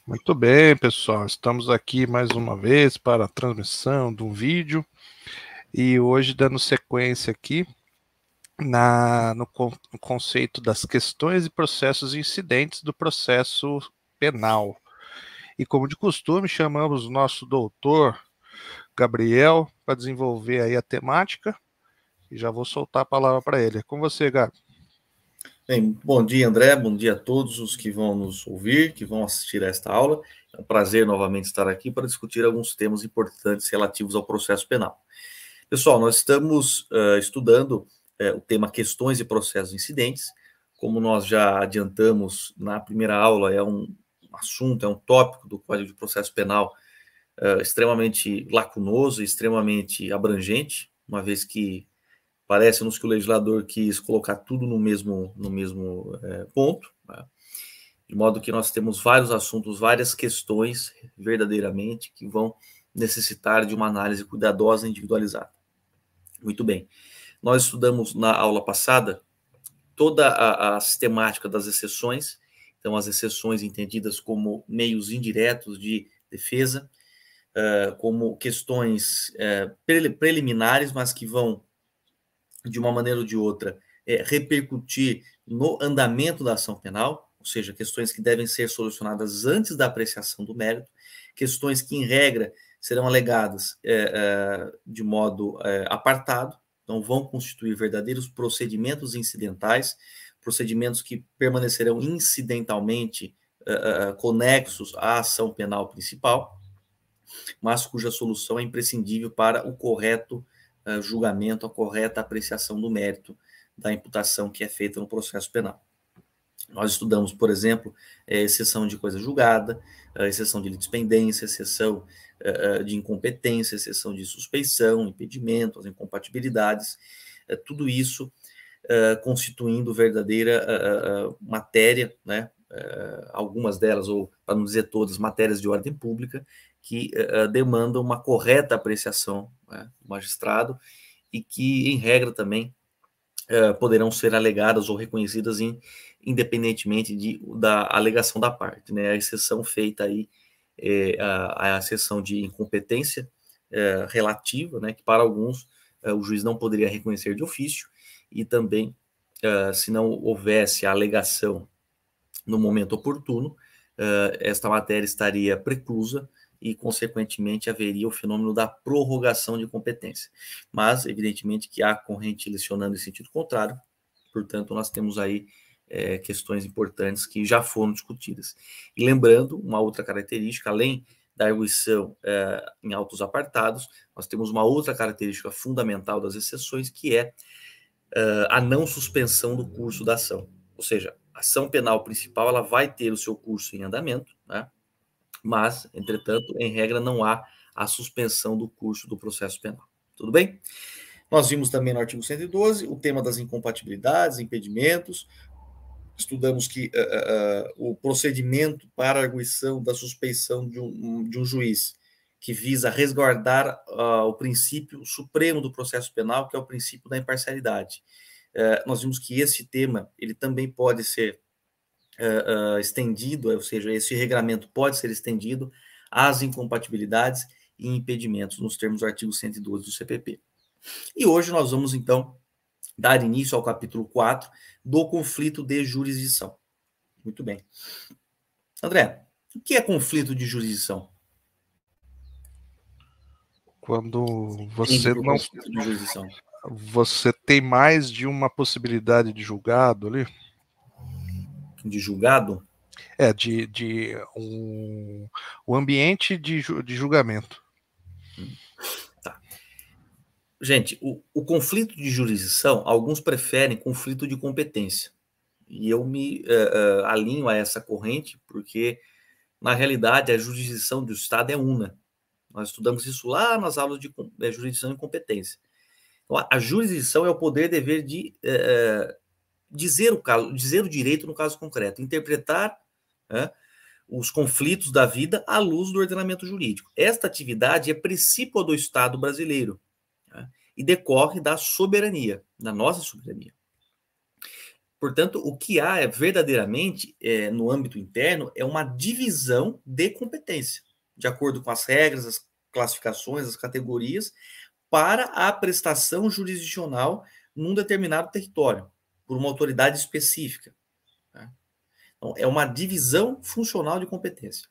Muito bem, pessoal. Estamos aqui mais uma vez para a transmissão de um vídeo e hoje dando sequência aqui no conceito das questões e processos incidentes do processo penal. E como de costume, chamamos o nosso doutor Gabriel para desenvolver aí a temática e já vou soltar a palavra para ele. É com você, Gabi. Bem, bom dia, André, bom dia a todos os que vão nos ouvir, que vão assistir a esta aula. É um prazer novamente estar aqui para discutir alguns temas importantes relativos ao processo penal. Pessoal, nós estamos estudando o tema questões e processos incidentes. Como nós já adiantamos na primeira aula, é um assunto, é um tópico do Código de Processo Penal extremamente lacunoso, extremamente abrangente, uma vez que parece-nos que o legislador quis colocar tudo no mesmo ponto, né? De modo que nós temos vários assuntos, várias questões, verdadeiramente, que vão necessitar de uma análise cuidadosa e individualizada. Muito bem. Nós estudamos na aula passada toda a sistemática das exceções, então as exceções entendidas como meios indiretos de defesa, como questões preliminares, mas que vão de uma maneira ou de outra, repercutir no andamento da ação penal, ou seja, questões que devem ser solucionadas antes da apreciação do mérito, questões que, em regra, serão alegadas de modo apartado, então vão constituir verdadeiros procedimentos incidentais, procedimentos que permanecerão incidentalmente conexos à ação penal principal, mas cuja solução é imprescindível para o correto julgamento, a correta apreciação do mérito da imputação que é feita no processo penal. Nós estudamos, por exemplo, exceção de coisa julgada, exceção de litispendência, exceção de incompetência, exceção de suspeição, impedimento, as incompatibilidades, tudo isso constituindo verdadeira matéria, né? Algumas delas, ou para não dizer todas, matérias de ordem pública, que demandam uma correta apreciação, né, do magistrado e que, em regra, também poderão ser alegadas ou reconhecidas independentemente da alegação da parte, né? A exceção feita aí a exceção de incompetência relativa, né, que para alguns o juiz não poderia reconhecer de ofício, e também, se não houvesse a alegação no momento oportuno, esta matéria estaria preclusa e, consequentemente, haveria o fenômeno da prorrogação de competência. Mas, evidentemente, que há corrente lecionando em sentido contrário, portanto, nós temos aí questões importantes que já foram discutidas. E lembrando, uma outra característica, além da arguição em autos apartados, nós temos uma outra característica fundamental das exceções, que é a não suspensão do curso da ação. Ou seja, a ação penal principal ela vai ter o seu curso em andamento, né? Mas, entretanto, em regra, não há a suspensão do curso do processo penal. Tudo bem? Nós vimos também no artigo 112 o tema das incompatibilidades, impedimentos. Estudamos que o procedimento para a arguição da suspeição de um juiz que visa resguardar o princípio supremo do processo penal, que é o princípio da imparcialidade. Nós vimos que esse tema ele também pode ser estendido, ou seja, esse regramento pode ser estendido às incompatibilidades e impedimentos, nos termos do artigo 112 do CPP. E hoje nós vamos, então, dar início ao capítulo 4 do conflito de jurisdição. Muito bem. André, o que é conflito de jurisdição? Quando você não... conflito de jurisdição. Você tem mais de uma possibilidade de julgado ali? De julgado? O ambiente de julgamento. Tá. Gente, o conflito de jurisdição, alguns preferem conflito de competência. E eu me alinho a essa corrente, porque, na realidade, a jurisdição do Estado é una. Nós estudamos isso lá nas aulas de jurisdição e competência. Então, a jurisdição é o poder dever de dizer o direito no caso concreto, interpretar os conflitos da vida à luz do ordenamento jurídico. Esta atividade é princípio do Estado brasileiro, e decorre da soberania, da nossa soberania. Portanto, o que há verdadeiramente no âmbito interno é uma divisão de competência, de acordo com as regras, as classificações, as categorias, para a prestação jurisdicional num determinado território, por uma autoridade específica. Tá? Então, é uma divisão funcional de competência.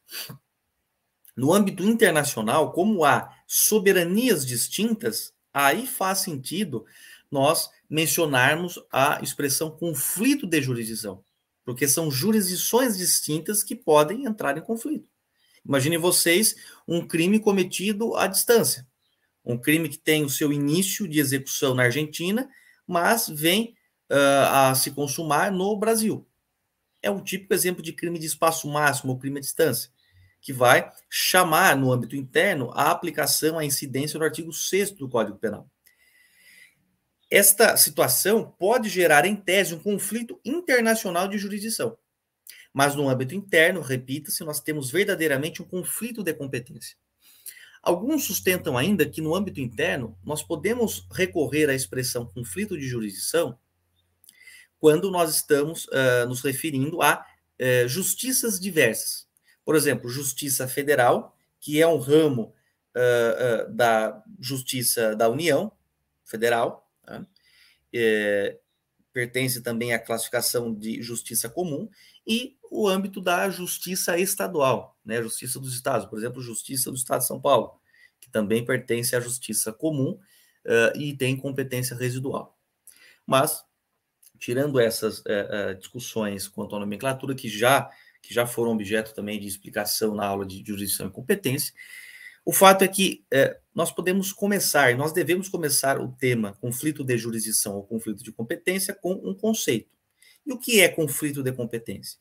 No âmbito internacional, como há soberanias distintas, aí faz sentido nós mencionarmos a expressão conflito de jurisdição, porque são jurisdições distintas que podem entrar em conflito. Imaginem vocês um crime cometido à distância, um crime que tem o seu início de execução na Argentina, mas vem a se consumar no Brasil. É um típico exemplo de crime de espaço máximo ou crime à distância, que vai chamar no âmbito interno a aplicação, a incidência do artigo 6º do Código Penal. Esta situação pode gerar, em tese, um conflito internacional de jurisdição. Mas no âmbito interno, repita-se, nós temos verdadeiramente um conflito de competência. Alguns sustentam ainda que no âmbito interno nós podemos recorrer à expressão conflito de jurisdição quando nós estamos nos referindo a justiças diversas. Por exemplo, Justiça Federal, que é um ramo da Justiça da União Federal, tá? Pertence também à classificação de Justiça Comum, e o âmbito da Justiça Estadual, né? Justiça dos Estados, por exemplo, Justiça do Estado de São Paulo, que também pertence à Justiça Comum e tem competência residual. Mas, tirando essas discussões quanto à nomenclatura, que já foram objeto também de explicação na aula de jurisdição e competência, o fato é que nós devemos começar o tema conflito de jurisdição ou conflito de competência com um conceito. E o que é conflito de competência?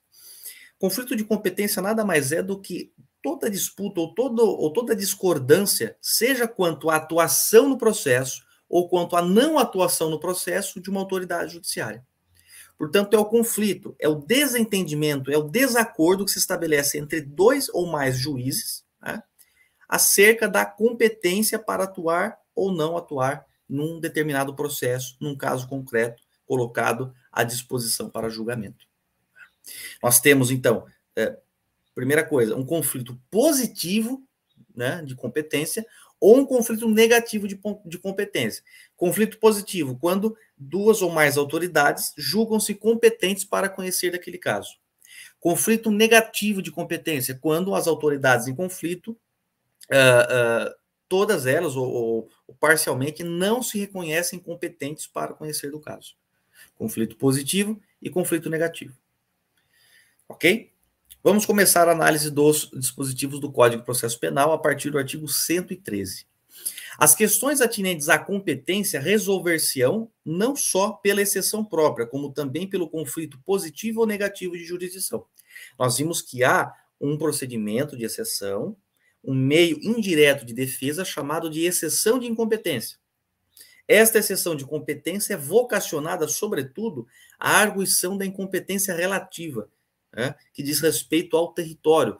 Conflito de competência nada mais é do que toda disputa ou toda discordância, seja quanto à atuação no processo ou quanto à não atuação no processo de uma autoridade judiciária. Portanto, é o conflito, é o desentendimento, é o desacordo que se estabelece entre dois ou mais juízes, né, acerca da competência para atuar ou não atuar num determinado processo, num caso concreto, colocado à disposição para julgamento. Nós temos, então, primeira coisa, um conflito positivo, né, de competência, ou um conflito negativo de competência. Conflito positivo, quando duas ou mais autoridades julgam-se competentes para conhecer daquele caso. Conflito negativo de competência, quando as autoridades em conflito, todas elas, ou parcialmente, não se reconhecem competentes para conhecer do caso. Conflito positivo e conflito negativo. Ok? Vamos começar a análise dos dispositivos do Código de Processo Penal a partir do artigo 113. As questões atinentes à competência resolver-se-ão não só pela exceção própria, como também pelo conflito positivo ou negativo de jurisdição. Nós vimos que há um procedimento de exceção, um meio indireto de defesa chamado de exceção de incompetência. Esta exceção de competência é vocacionada, sobretudo, à arguição da incompetência relativa, né, que diz respeito ao território,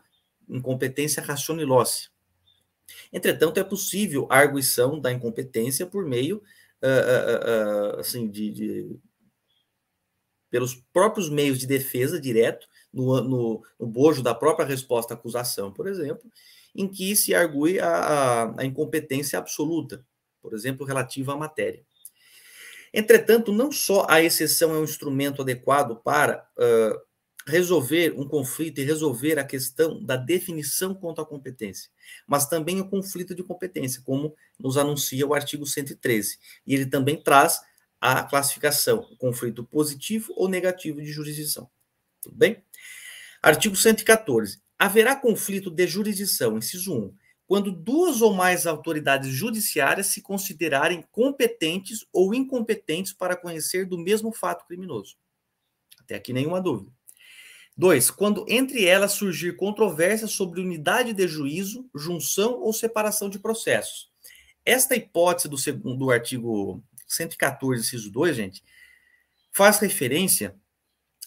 incompetência rationilócia. Entretanto, é possível a arguição da incompetência por meio, assim, pelos próprios meios de defesa direto, no bojo da própria resposta à acusação, por exemplo, em que se argui a incompetência absoluta, por exemplo, relativa à matéria. Entretanto, não só a exceção é um instrumento adequado para resolver um conflito e resolver a questão da definição quanto à competência, mas também o conflito de competência, como nos anuncia o artigo 113. E ele também traz a classificação, conflito positivo ou negativo de jurisdição. Tudo bem? Artigo 114. Haverá conflito de jurisdição, inciso 1, quando duas ou mais autoridades judiciárias se considerarem competentes ou incompetentes para conhecer do mesmo fato criminoso. Até aqui nenhuma dúvida. 2. Quando entre elas surgir controvérsia sobre unidade de juízo, junção ou separação de processos. Esta hipótese do artigo 114, inciso 2, gente, faz referência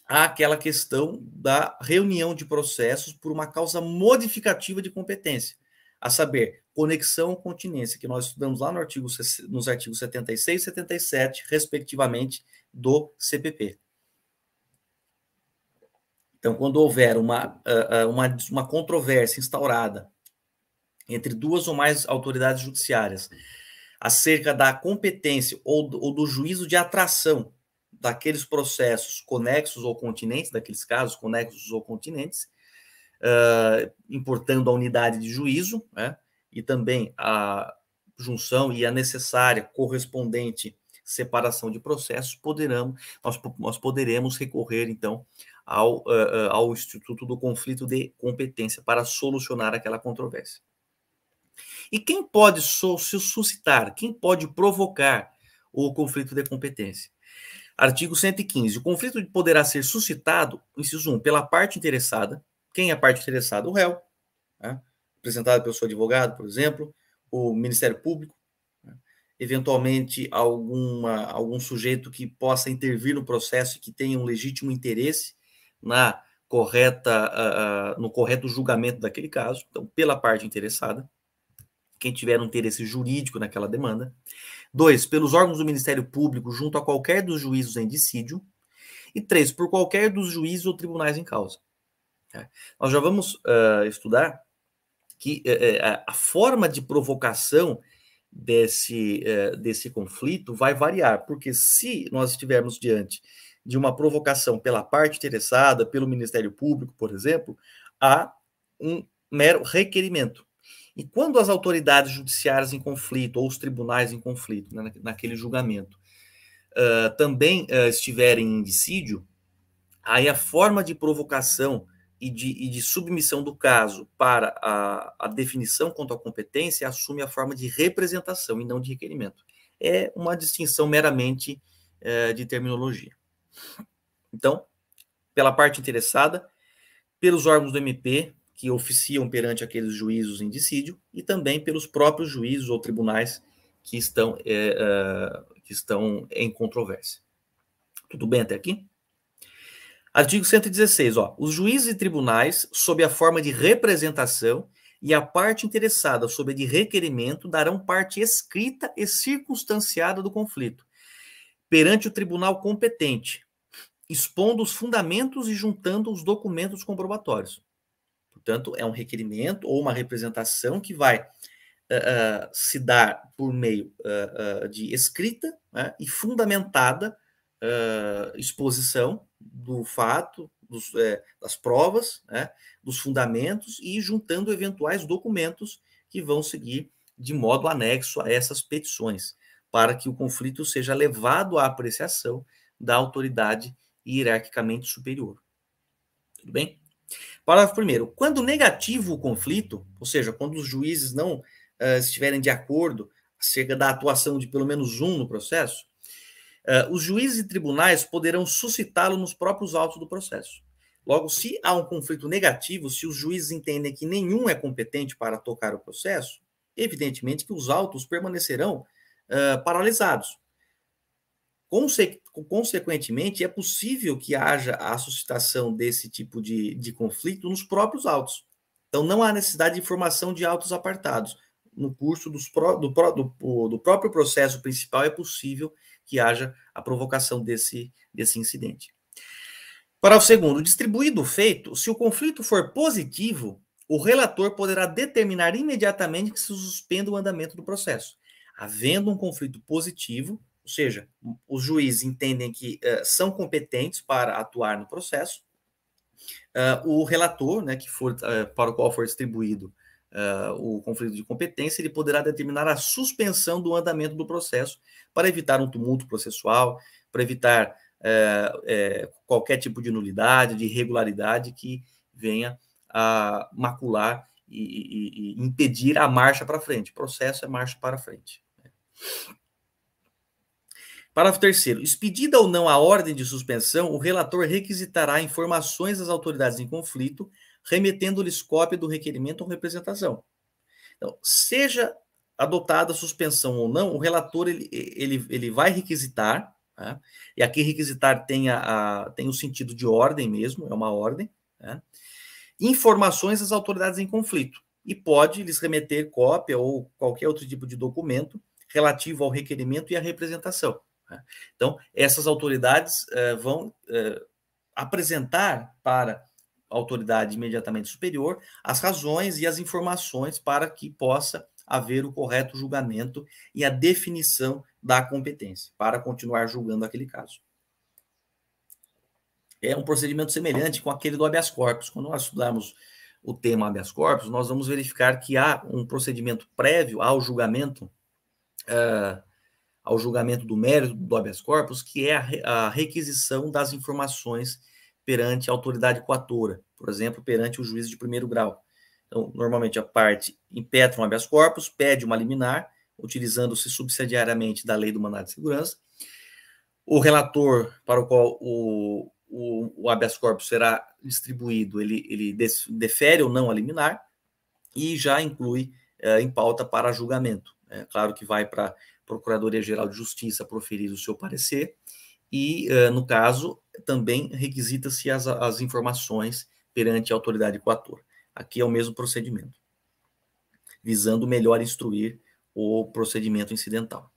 àquela questão da reunião de processos por uma causa modificativa de competência, a saber, conexão ou continência, que nós estudamos lá nos artigos 76 e 77, respectivamente, do CPP. Então, quando houver uma controvérsia instaurada entre duas ou mais autoridades judiciárias acerca da competência ou do juízo de atração daqueles processos conexos ou continentes, daqueles casos conexos ou continentes, importando a unidade de juízo, né, e também a junção e a necessária correspondente separação de processos, nós poderemos recorrer, então, ao Instituto do Conflito de Competência para solucionar aquela controvérsia. E quem pode suscitar, quem pode provocar o conflito de competência? Artigo 115. O conflito poderá ser suscitado, inciso 1, pela parte interessada. Quem é a parte interessada? O réu, né? Representado pelo seu advogado, por exemplo, o Ministério Público, né? Eventualmente algum sujeito que possa intervir no processo e que tenha um legítimo interesse no correto julgamento daquele caso. Então, pela parte interessada, quem tiver um interesse jurídico naquela demanda. 2, pelos órgãos do Ministério Público junto a qualquer dos juízos em dissídio. E 3, por qualquer dos juízes ou tribunais em causa. Nós já vamos estudar que a forma de provocação desse conflito vai variar, porque se nós estivermos diante de uma provocação pela parte interessada, pelo Ministério Público, por exemplo, há um mero requerimento. E quando as autoridades judiciárias em conflito, ou os tribunais em conflito, né, naquele julgamento, também estiverem em dissídio, aí a forma de provocação e de submissão do caso para a definição quanto à competência assume a forma de representação e não de requerimento. É uma distinção meramente de terminologia. Então, pela parte interessada, pelos órgãos do MP, que oficiam perante aqueles juízos em dissídio, e também pelos próprios juízes ou tribunais que estão em controvérsia. Tudo bem até aqui? Artigo 116. Os juízes e tribunais, sob a forma de representação, e a parte interessada, sob a de requerimento, darão parte escrita e circunstanciada do conflito, perante o tribunal competente, expondo os fundamentos e juntando os documentos comprobatórios. Portanto, é um requerimento ou uma representação que vai se dar por meio de escrita, né, e fundamentada exposição do fato, das provas, né, dos fundamentos e juntando eventuais documentos que vão seguir de modo anexo a essas petições, para que o conflito seja levado à apreciação da autoridade hierarquicamente superior. Tudo bem? Parágrafo 1º. Quando negativo o conflito, ou seja, quando os juízes não estiverem de acordo acerca da atuação de pelo menos um no processo, os juízes e tribunais poderão suscitá-lo nos próprios autos do processo. Logo, se há um conflito negativo, se os juízes entendem que nenhum é competente para tocar o processo, evidentemente que os autos permanecerão paralisados. Consequentemente, é possível que haja a suscitação desse tipo de conflito nos próprios autos. Então, não há necessidade de formação de autos apartados. No curso do próprio processo principal, é possível que haja a provocação desse incidente. Parágrafo 2º. Distribuído o feito, se o conflito for positivo, o relator poderá determinar imediatamente que se suspenda o andamento do processo. Havendo um conflito positivo, ou seja, os juízes entendem que são competentes para atuar no processo, o relator, né, para o qual for distribuído o conflito de competência, ele poderá determinar a suspensão do andamento do processo para evitar um tumulto processual, para evitar qualquer tipo de nulidade, de irregularidade que venha a macular e impedir a marcha para frente. O processo é marcha para frente. Parágrafo 3º. Expedida ou não a ordem de suspensão, o relator requisitará informações das autoridades em conflito, remetendo-lhes cópia do requerimento ou representação. Então, seja adotada a suspensão ou não, o relator ele vai requisitar, né? E aqui requisitar tem o sentido de ordem mesmo, é uma ordem, né? Informações das autoridades em conflito, e pode lhes remeter cópia ou qualquer outro tipo de documento relativo ao requerimento e à representação. Então, essas autoridades vão apresentar para autoridade imediatamente superior as razões e as informações para que possa haver o correto julgamento e a definição da competência, para continuar julgando aquele caso. É um procedimento semelhante com aquele do habeas corpus. Quando nós estudarmos o tema habeas corpus, nós vamos verificar que há um procedimento prévio ao julgamento do mérito do habeas corpus, que é a requisição das informações perante a autoridade coatora, por exemplo, perante o juiz de primeiro grau. Então, normalmente a parte impetra um habeas corpus, pede uma liminar, utilizando-se subsidiariamente da lei do mandado de segurança. O relator para o qual o habeas corpus será distribuído, ele defere ou não a liminar e já inclui em pauta para julgamento. É claro que vai para a Procuradoria-Geral de Justiça proferir o seu parecer e, no caso, também requisita-se as informações perante a autoridade coatora. Aqui é o mesmo procedimento, visando melhor instruir o procedimento incidental.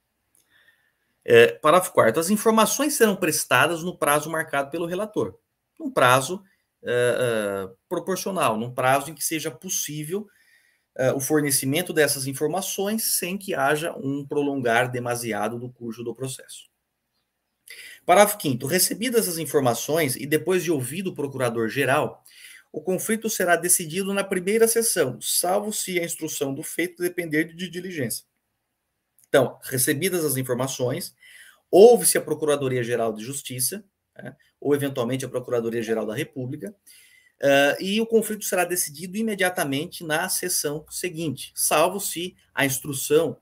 Parágrafo 4º. As informações serão prestadas no prazo marcado pelo relator, num prazo proporcional, num prazo em que seja possível o fornecimento dessas informações sem que haja um prolongar demasiado do curso do processo. Parágrafo 5º. Recebidas as informações e depois de ouvido o procurador-geral, o conflito será decidido na primeira sessão, salvo se a instrução do feito depender de diligência. Então, recebidas as informações, ouve-se a Procuradoria-Geral de Justiça, ou eventualmente a Procuradoria-Geral da República, e o conflito será decidido imediatamente na sessão seguinte, salvo se a instrução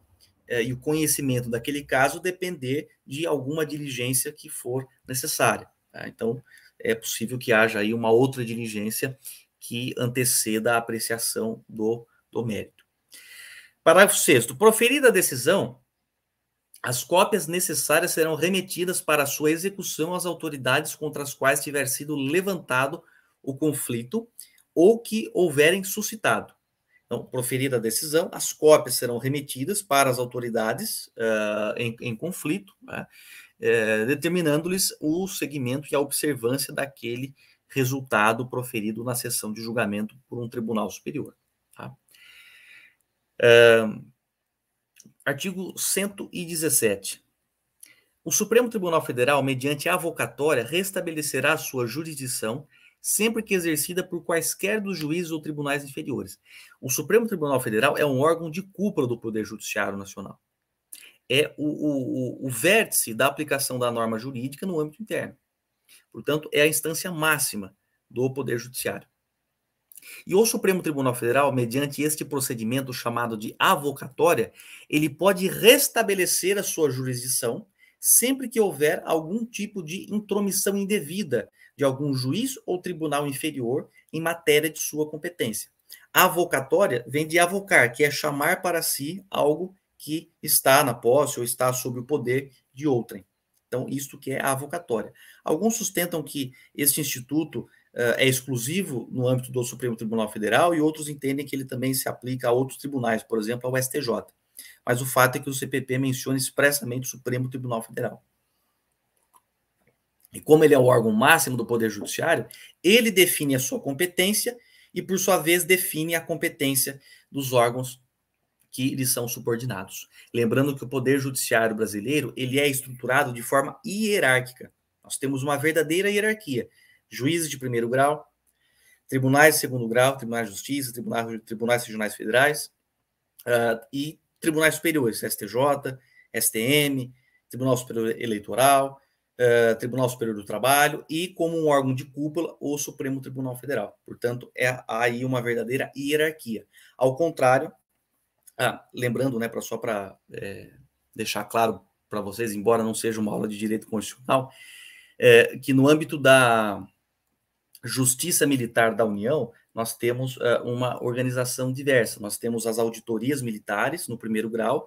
e o conhecimento daquele caso depender de alguma diligência que for necessária. Então, é possível que haja aí uma outra diligência que anteceda a apreciação do mérito. Parágrafo 6º. Proferida a decisão, as cópias necessárias serão remetidas para sua execução às autoridades contra as quais tiver sido levantado o conflito ou que houverem suscitado. Então, proferida a decisão, as cópias serão remetidas para as autoridades em conflito, né, determinando-lhes o seguimento e a observância daquele resultado proferido na sessão de julgamento por um tribunal superior. Tá? Artigo 117. O Supremo Tribunal Federal, mediante avocatória, restabelecerá sua jurisdição sempre que exercida por quaisquer dos juízes ou tribunais inferiores. O Supremo Tribunal Federal é um órgão de cúpula do Poder Judiciário Nacional. É o vértice da aplicação da norma jurídica no âmbito interno. Portanto, é a instância máxima do Poder Judiciário. E o Supremo Tribunal Federal, mediante este procedimento chamado de avocatória, ele pode restabelecer a sua jurisdição sempre que houver algum tipo de intromissão indevida de algum juiz ou tribunal inferior em matéria de sua competência. A avocatória vem de avocar, que é chamar para si algo que está na posse ou está sob o poder de outrem. Então, isto que é a avocatória. Alguns sustentam que este instituto é exclusivo no âmbito do Supremo Tribunal Federal e outros entendem que ele também se aplica a outros tribunais, por exemplo, ao STJ. Mas o fato é que o CPP menciona expressamente o Supremo Tribunal Federal. E como ele é o órgão máximo do Poder Judiciário, ele define a sua competência e, por sua vez, define a competência dos órgãos que lhes são subordinados. Lembrando que o Poder Judiciário brasileiro ele é estruturado de forma hierárquica. Nós temos uma verdadeira hierarquia. Juízes de primeiro grau, tribunais de segundo grau, tribunais de justiça, tribunais regionais federais e tribunais superiores, STJ, STM, Tribunal Superior Eleitoral, Tribunal Superior do Trabalho e, como um órgão de cúpula, o Supremo Tribunal Federal. Portanto, é aí uma verdadeira hierarquia. Ao contrário, lembrando, né, só para deixar claro para vocês, embora não seja uma aula de direito constitucional, que no âmbito da Justiça Militar da União, nós temos uma organização diversa. Nós temos as auditorias militares, no primeiro grau,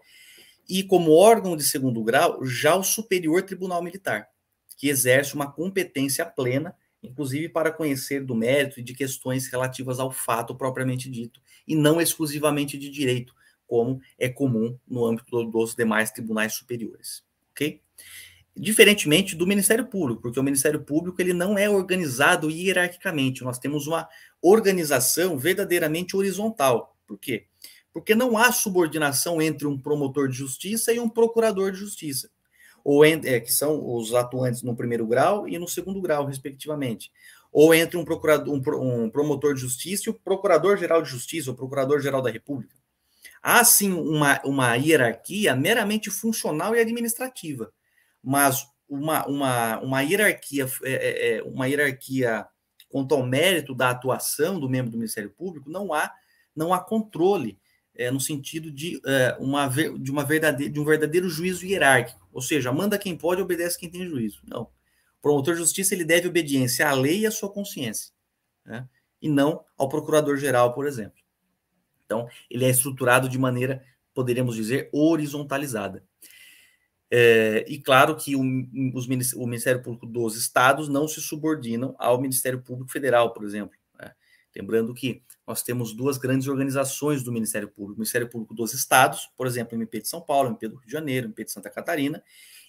e como órgão de segundo grau, já o Superior Tribunal Militar, que exerce uma competência plena, inclusive para conhecer do mérito e de questões relativas ao fato propriamente dito, e não exclusivamente de direito, como é comum no âmbito dos demais tribunais superiores. Ok? Diferentemente do Ministério Público, porque o Ministério Público ele não é organizado hierarquicamente, nós temos uma organização verdadeiramente horizontal. Por quê? Porque não há subordinação entre um promotor de justiça e um procurador de justiça, que são os atuantes no primeiro grau e no segundo grau, respectivamente. Ou entre um promotor de justiça e o procurador-geral de justiça, ou procurador-geral da República. Há, sim, uma hierarquia meramente funcional e administrativa, mas uma hierarquia, uma hierarquia quanto ao mérito da atuação do membro do Ministério Público, não há controle no sentido de um verdadeiro juízo hierárquico, ou seja, manda quem pode, obedece quem tem juízo. Não. O promotor de justiça ele deve obediência à lei e à sua consciência, né? E não ao procurador-geral, por exemplo. Então, ele é estruturado de maneira, poderíamos dizer, horizontalizada. E claro que o Ministério Público dos Estados não se subordinam ao Ministério Público Federal, por exemplo, né? Lembrando que nós temos duas grandes organizações do Ministério Público: o Ministério Público dos Estados, por exemplo, o MP de São Paulo, o MP do Rio de Janeiro, o MP de Santa Catarina,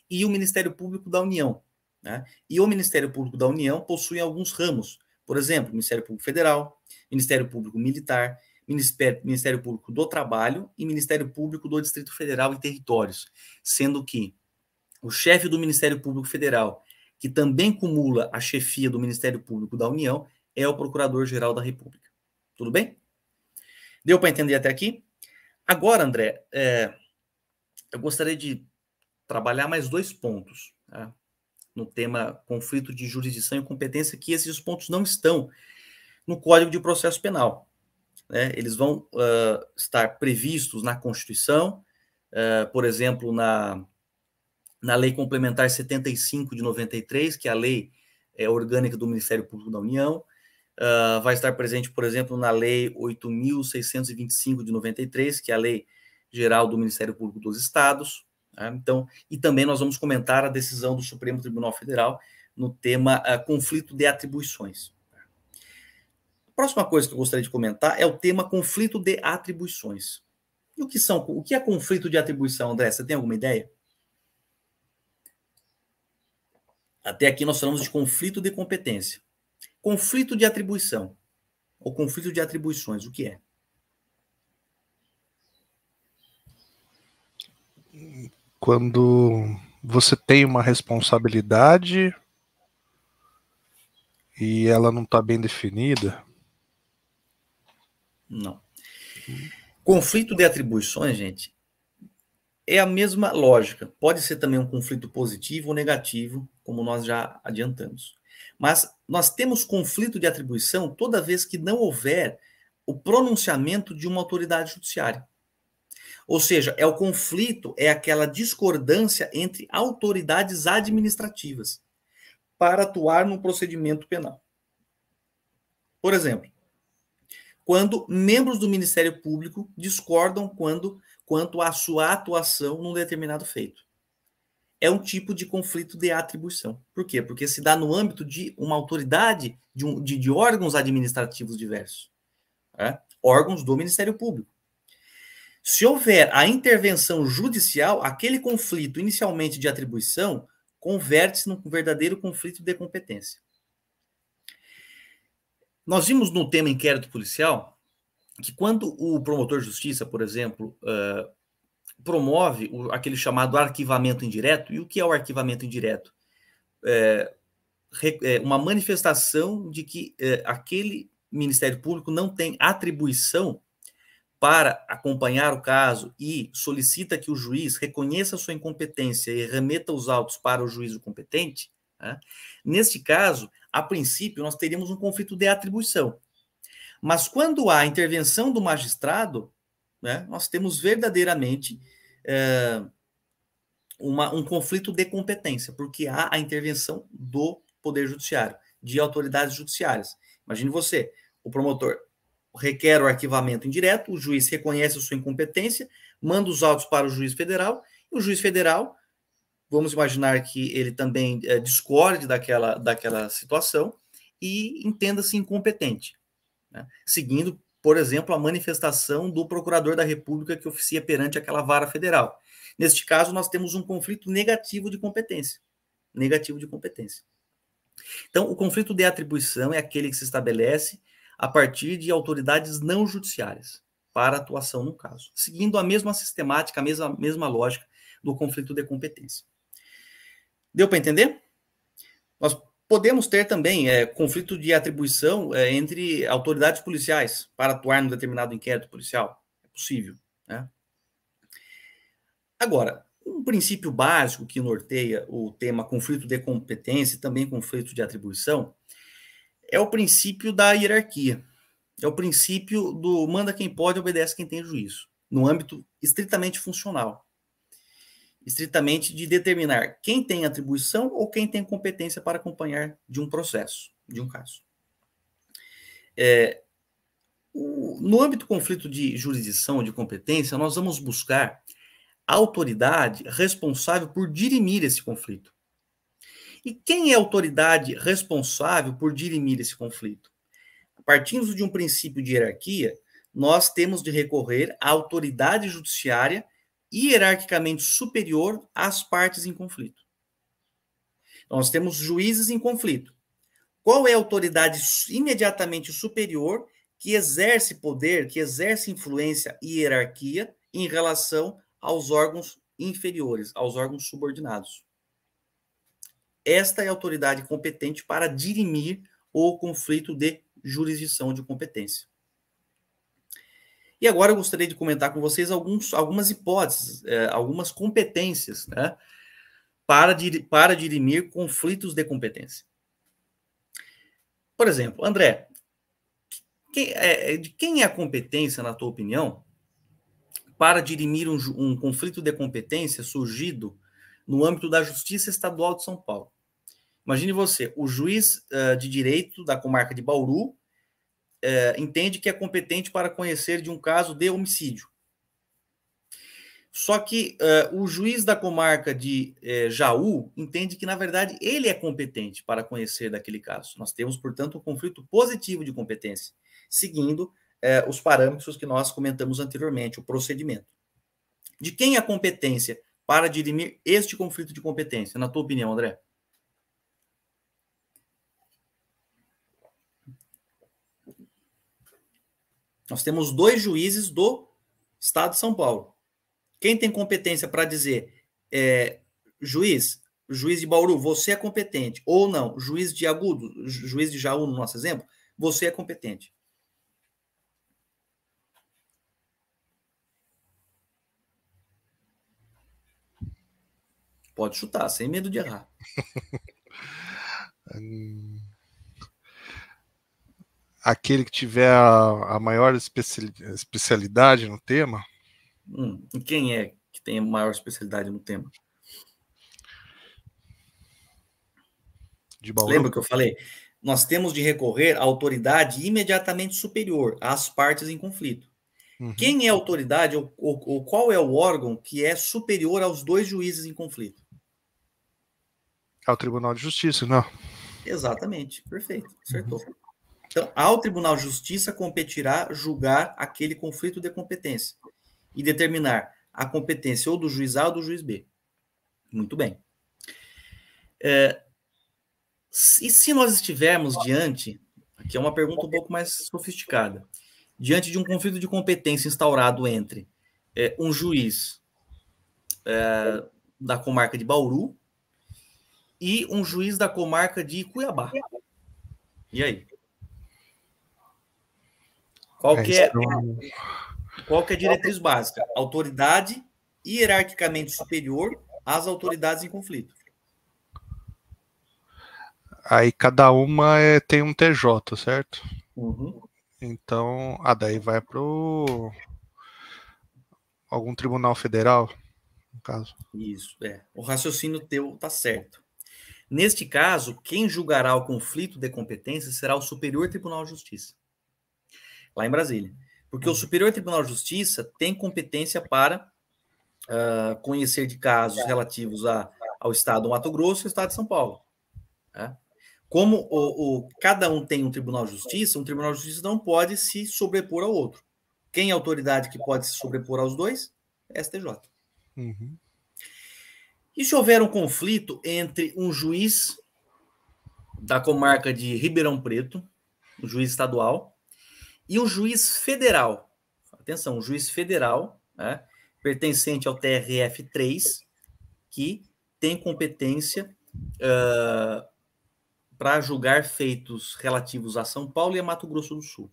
e o Ministério Público da União, né? E o Ministério Público da União possui alguns ramos, por exemplo, Ministério Público Federal, Ministério Público Militar, Ministério Público do Trabalho e Ministério Público do Distrito Federal e Territórios, sendo que o chefe do Ministério Público Federal, que também cumula a chefia do Ministério Público da União, é o Procurador-Geral da República. Tudo bem? Deu para entender até aqui? Agora, André, eu gostaria de trabalhar mais 2 pontos, tá? No tema conflito de jurisdição e competência, que esses pontos não estão no Código de Processo Penal, né? Eles vão estar previstos na Constituição, por exemplo, na Lei Complementar 75 de 93, que é a lei orgânica do Ministério Público da União, vai estar presente, por exemplo, na Lei 8.625 de 93, que é a Lei Geral do Ministério Público dos Estados, tá? Então, e também nós vamos comentar a decisão do Supremo Tribunal Federal no tema conflito de atribuições. A próxima coisa que eu gostaria de comentar é o tema conflito de atribuições. E o que é conflito de atribuição, André? Você tem alguma ideia? Até aqui nós falamos de conflito de competência. Conflito de atribuição, ou conflito de atribuições, o que é? Quando você tem uma responsabilidade e ela não está bem definida. Não. Conflito de atribuições, gente, é a mesma lógica. Pode ser também um conflito positivo ou negativo, como nós já adiantamos. Mas nós temos conflito de atribuição toda vez que não houver o pronunciamento de uma autoridade judiciária. Ou seja, é o conflito, é aquela discordância entre autoridades administrativas para atuar no procedimento penal. Por exemplo, quando membros do Ministério Público discordam quanto à sua atuação num determinado feito. É um tipo de conflito de atribuição. Por quê? Porque se dá no âmbito de uma autoridade, de órgãos administrativos diversos, né? Órgãos do Ministério Público. Se houver a intervenção judicial, aquele conflito inicialmente de atribuição converte-se num verdadeiro conflito de competência. Nós vimos no tema inquérito policial que quando o promotor de justiça, por exemplo, promove aquele chamado arquivamento indireto, e o que é o arquivamento indireto? Uma manifestação de que aquele Ministério Público não tem atribuição para acompanhar o caso e solicita que o juiz reconheça sua incompetência e remeta os autos para o juízo competente, né? Neste caso, a princípio, nós teríamos um conflito de atribuição. Mas quando há intervenção do magistrado, né, nós temos verdadeiramente um conflito de competência, porque há a intervenção do Poder Judiciário, de autoridades judiciárias. Imagine você, o promotor requer o arquivamento indireto, o juiz reconhece a sua incompetência, manda os autos para o juiz federal, e o juiz federal, vamos imaginar que ele também discorde daquela situação e entenda-se incompetente, né? Seguindo, por exemplo, a manifestação do procurador da República que oficia perante aquela vara federal. Neste caso, nós temos um conflito negativo de competência, negativo de competência. Então, o conflito de atribuição é aquele que se estabelece a partir de autoridades não judiciárias para atuação no caso, seguindo a mesma sistemática, a mesma lógica do conflito de competência. Deu para entender? Nós podemos ter também conflito de atribuição entre autoridades policiais para atuar em um determinado inquérito policial. É possível, né? Agora, um princípio básico que norteia o tema conflito de competência e também conflito de atribuição é o princípio da hierarquia. É o princípio do manda quem pode, obedece quem tem juízo, no âmbito estritamente funcional. Estritamente de determinar quem tem atribuição ou quem tem competência para acompanhar de um processo, de um caso. No âmbito do conflito de jurisdição ou de competência, nós vamos buscar a autoridade responsável por dirimir esse conflito. E quem é a autoridade responsável por dirimir esse conflito? Partindo de um princípio de hierarquia, nós temos de recorrer à autoridade judiciária hierarquicamente superior às partes em conflito. Nós temos juízes em conflito. Qual é a autoridade imediatamente superior que exerce poder, que exerce influência e hierarquia em relação aos órgãos inferiores, aos órgãos subordinados? Esta é a autoridade competente para dirimir o conflito de jurisdição de competência. E agora eu gostaria de comentar com vocês algumas hipóteses, algumas competências, né, para dirimir conflitos de competência. Por exemplo, André, de quem é a competência, na tua opinião, para dirimir um conflito de competência surgido no âmbito da Justiça Estadual de São Paulo? Imagine você, o juiz de direito da comarca de Bauru entende que é competente para conhecer de um caso de homicídio. Só que o juiz da comarca de Jaú entende que, na verdade, ele é competente para conhecer daquele caso. Nós temos, portanto, um conflito positivo de competência, seguindo os parâmetros que nós comentamos anteriormente, o procedimento. De quem é a competência para dirimir este conflito de competência, na tua opinião, André? Nós temos 2 juízes do Estado de São Paulo. Quem tem competência para dizer, juiz de Bauru, você é competente, ou não, juiz de Agudo, juiz de Jaú, no nosso exemplo, você é competente. Pode chutar, sem medo de errar. Aquele que tiver a maior especialidade no tema. E quem é que tem a maior especialidade no tema? De Bauru. Lembra que eu falei? Nós temos de recorrer à autoridade imediatamente superior às partes em conflito. Uhum. Quem é a autoridade ou qual é o órgão que é superior aos 2 juízes em conflito? É o Tribunal de Justiça, não? Exatamente, perfeito, acertou. Uhum. Então, ao Tribunal de Justiça competirá julgar aquele conflito de competência e determinar a competência ou do juiz A ou do juiz B. Muito bem. E se nós estivermos diante, aqui é uma pergunta um pouco mais sofisticada, diante de um conflito de competência instaurado entre um juiz da comarca de Bauru e um juiz da comarca de Cuiabá. E aí? Qual que é a diretriz básica? Autoridade hierarquicamente superior às autoridades em conflito. Aí cada uma tem um TJ, certo? Uhum. Então, daí vai para algum tribunal federal, no caso. Isso, o raciocínio teu tá certo. Neste caso, quem julgará o conflito de competência será o Superior Tribunal de Justiça, lá em Brasília. Porque o Superior Tribunal de Justiça tem competência para conhecer de casos relativos ao Estado do Mato Grosso e ao Estado de São Paulo. Né? Como cada um tem um Tribunal de Justiça, um Tribunal de Justiça não pode se sobrepor ao outro. Quem é a autoridade que pode se sobrepor aos dois? STJ. Uhum. E se houver um conflito entre um juiz da comarca de Ribeirão Preto, um juiz estadual, e um juiz federal, atenção, um juiz federal, né, pertencente ao TRF3, que tem competência para julgar feitos relativos a São Paulo e a Mato Grosso do Sul,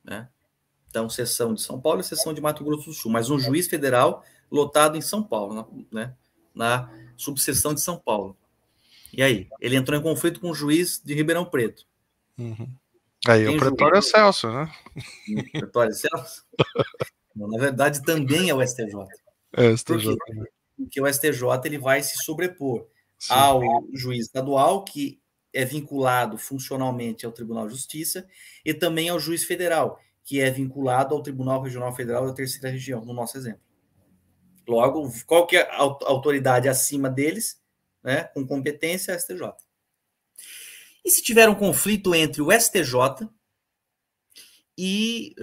né? Então, seção de São Paulo e seção de Mato Grosso do Sul, mas um juiz federal lotado em São Paulo, né, na subseção de São Paulo. E aí? Ele entrou em conflito com o juiz de Ribeirão Preto. Uhum. Aí Tem o Pretório Celso, né? Pretório Celso? Na verdade, também é o STJ. Por quê? Porque o STJ ele vai se sobrepor ao juiz estadual, que é vinculado funcionalmente ao Tribunal de Justiça, e também ao juiz federal, que é vinculado ao Tribunal Regional Federal da Terceira Região, no nosso exemplo. Logo, qual que é a autoridade acima deles, né, com competência, é a STJ. E se tiver um conflito entre o STJ e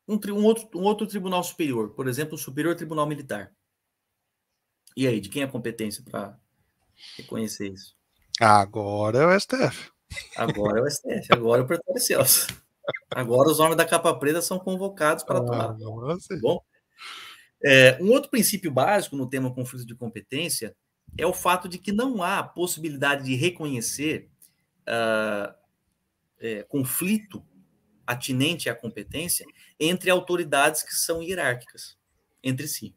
um outro tribunal superior, por exemplo, o Superior Tribunal Militar? E aí, de quem é a competência para reconhecer isso? Agora é o STF. Agora é o STF, agora é o Pretório Celso. Agora os homens da capa preta são convocados para atuar. Bom? Um outro princípio básico no tema conflito de competência é o fato de que não há possibilidade de reconhecer conflito atinente à competência entre autoridades que são hierárquicas entre si,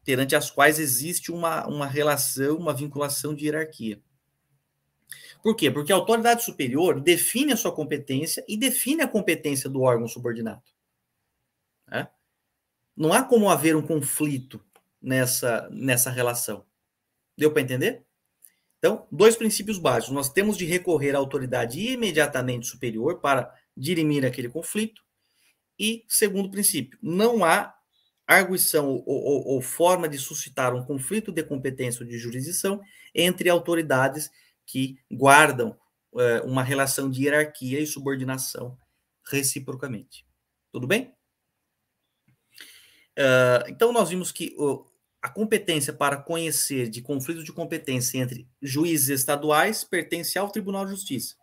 perante as quais existe uma relação, uma vinculação de hierarquia. Por quê? Porque a autoridade superior define a sua competência e define a competência do órgão subordinado. Né? Não há como haver um conflito nessa relação. Deu para entender? Então, dois princípios básicos. Nós temos de recorrer à autoridade imediatamente superior para dirimir aquele conflito. E, segundo princípio, não há arguição ou forma de suscitar um conflito de competência ou de jurisdição entre autoridades que guardam uma relação de hierarquia e subordinação reciprocamente. Tudo bem? Então, nós vimos que a competência para conhecer de conflitos de competência entre juízes estaduais pertence ao Tribunal de Justiça.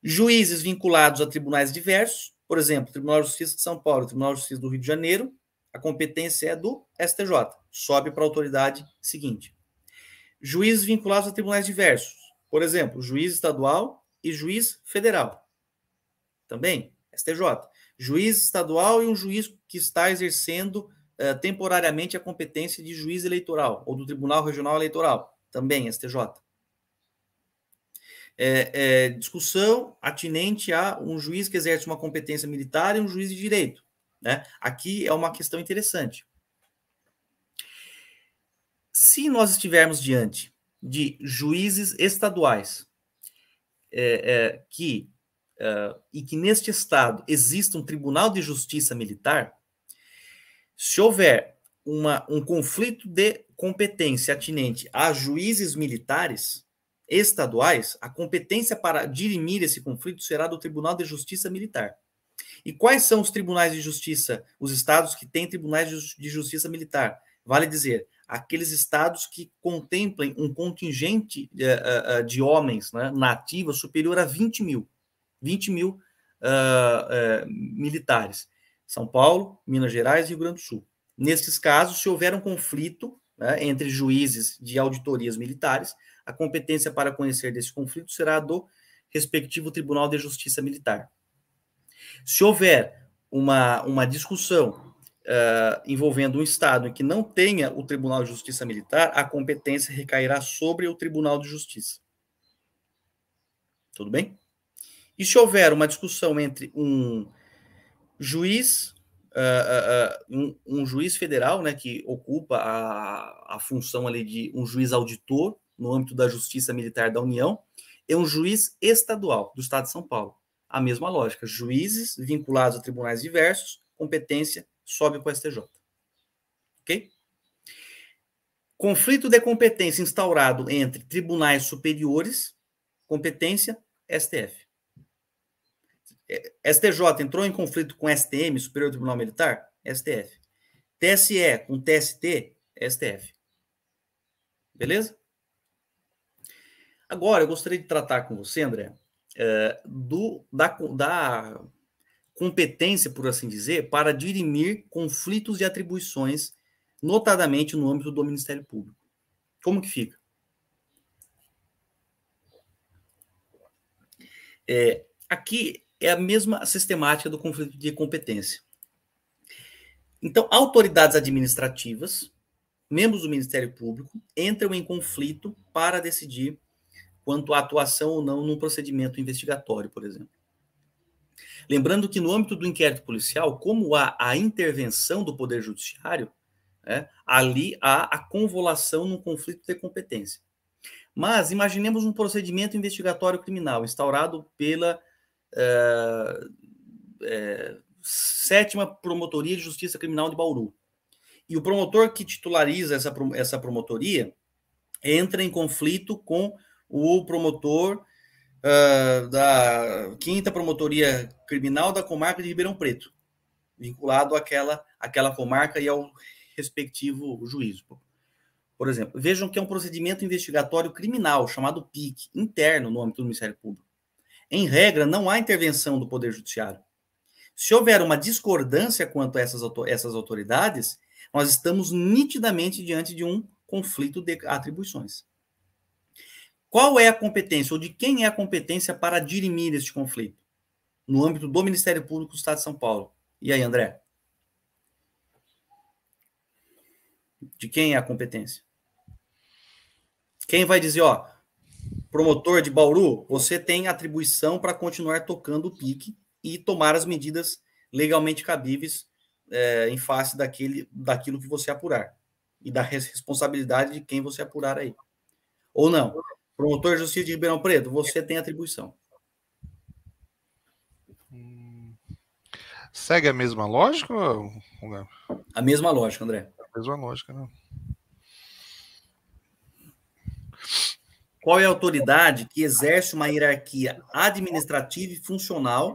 Juízes vinculados a tribunais diversos, por exemplo, Tribunal de Justiça de São Paulo, Tribunal de Justiça do Rio de Janeiro, a competência é do STJ, sobe para a autoridade seguinte. Juízes vinculados a tribunais diversos, por exemplo, juiz estadual e juiz federal, também STJ. Juiz estadual e um juiz que está exercendo temporariamente a competência de juiz eleitoral ou do Tribunal Regional Eleitoral, também STJ. Discussão atinente a um juiz que exerce uma competência militar e um juiz de direito. Né? Aqui é uma questão interessante. Se nós estivermos diante de juízes estaduais e que neste estado exista um Tribunal de Justiça Militar, se houver um conflito de competência atinente a juízes militares estaduais, a competência para dirimir esse conflito será do Tribunal de Justiça Militar. E quais são os tribunais de justiça, os estados que têm tribunais de justiça militar? Vale dizer, aqueles estados que contemplem um contingente de homens, né, na ativa superior a 20 mil militares. São Paulo, Minas Gerais e Rio Grande do Sul. Nesses casos, se houver um conflito, né, entre juízes de auditorias militares, a competência para conhecer desse conflito será do respectivo Tribunal de Justiça Militar. Se houver uma discussão envolvendo um estado em que não tenha o Tribunal de Justiça Militar, a competência recairá sobre o Tribunal de Justiça. Tudo bem? E se houver uma discussão entre um juiz, um juiz federal, né, que ocupa a função ali de um juiz auditor no âmbito da Justiça Militar da União, e um juiz estadual do Estado de São Paulo. A mesma lógica, juízes vinculados a tribunais diversos, competência sobe para o STJ. Ok? Conflito de competência instaurado entre tribunais superiores, competência, STF. STJ entrou em conflito com STM, Superior Tribunal Militar? STF. TSE com TST, STF. Beleza? Agora, eu gostaria de tratar com você, André, da competência, por assim dizer, para dirimir conflitos de atribuições, notadamente no âmbito do Ministério Público. Como que fica? Aqui é a mesma sistemática do conflito de competência. Então, autoridades administrativas, membros do Ministério Público, entram em conflito para decidir quanto à atuação ou não num procedimento investigatório, por exemplo. Lembrando que no âmbito do inquérito policial, como há a intervenção do Poder Judiciário, ali há a convolução num conflito de competência. Mas imaginemos um procedimento investigatório criminal instaurado pela 7ª Promotoria de Justiça Criminal de Bauru. E o promotor que titulariza essa promotoria entra em conflito com o promotor da 5ª Promotoria Criminal da comarca de Ribeirão Preto, vinculado àquela comarca e ao respectivo juízo. Por exemplo, vejam que é um procedimento investigatório criminal, chamado PIC, interno no âmbito do Ministério Público. Em regra, não há intervenção do Poder Judiciário. Se houver uma discordância quanto a essas autoridades, nós estamos nitidamente diante de um conflito de atribuições. Qual é a competência, ou de quem é a competência para dirimir este conflito? No âmbito do Ministério Público do Estado de São Paulo. E aí, André? De quem é a competência? Quem vai dizer, ó, promotor de Bauru, você tem atribuição para continuar tocando o pique e tomar as medidas legalmente cabíveis em face daquilo que você apurar e da responsabilidade de quem você apurar aí. Ou não? Promotor de Justiça de Ribeirão Preto, você tem atribuição. Segue a mesma lógica? A mesma lógica, André. A mesma lógica, né? Qual é a autoridade que exerce uma hierarquia administrativa e funcional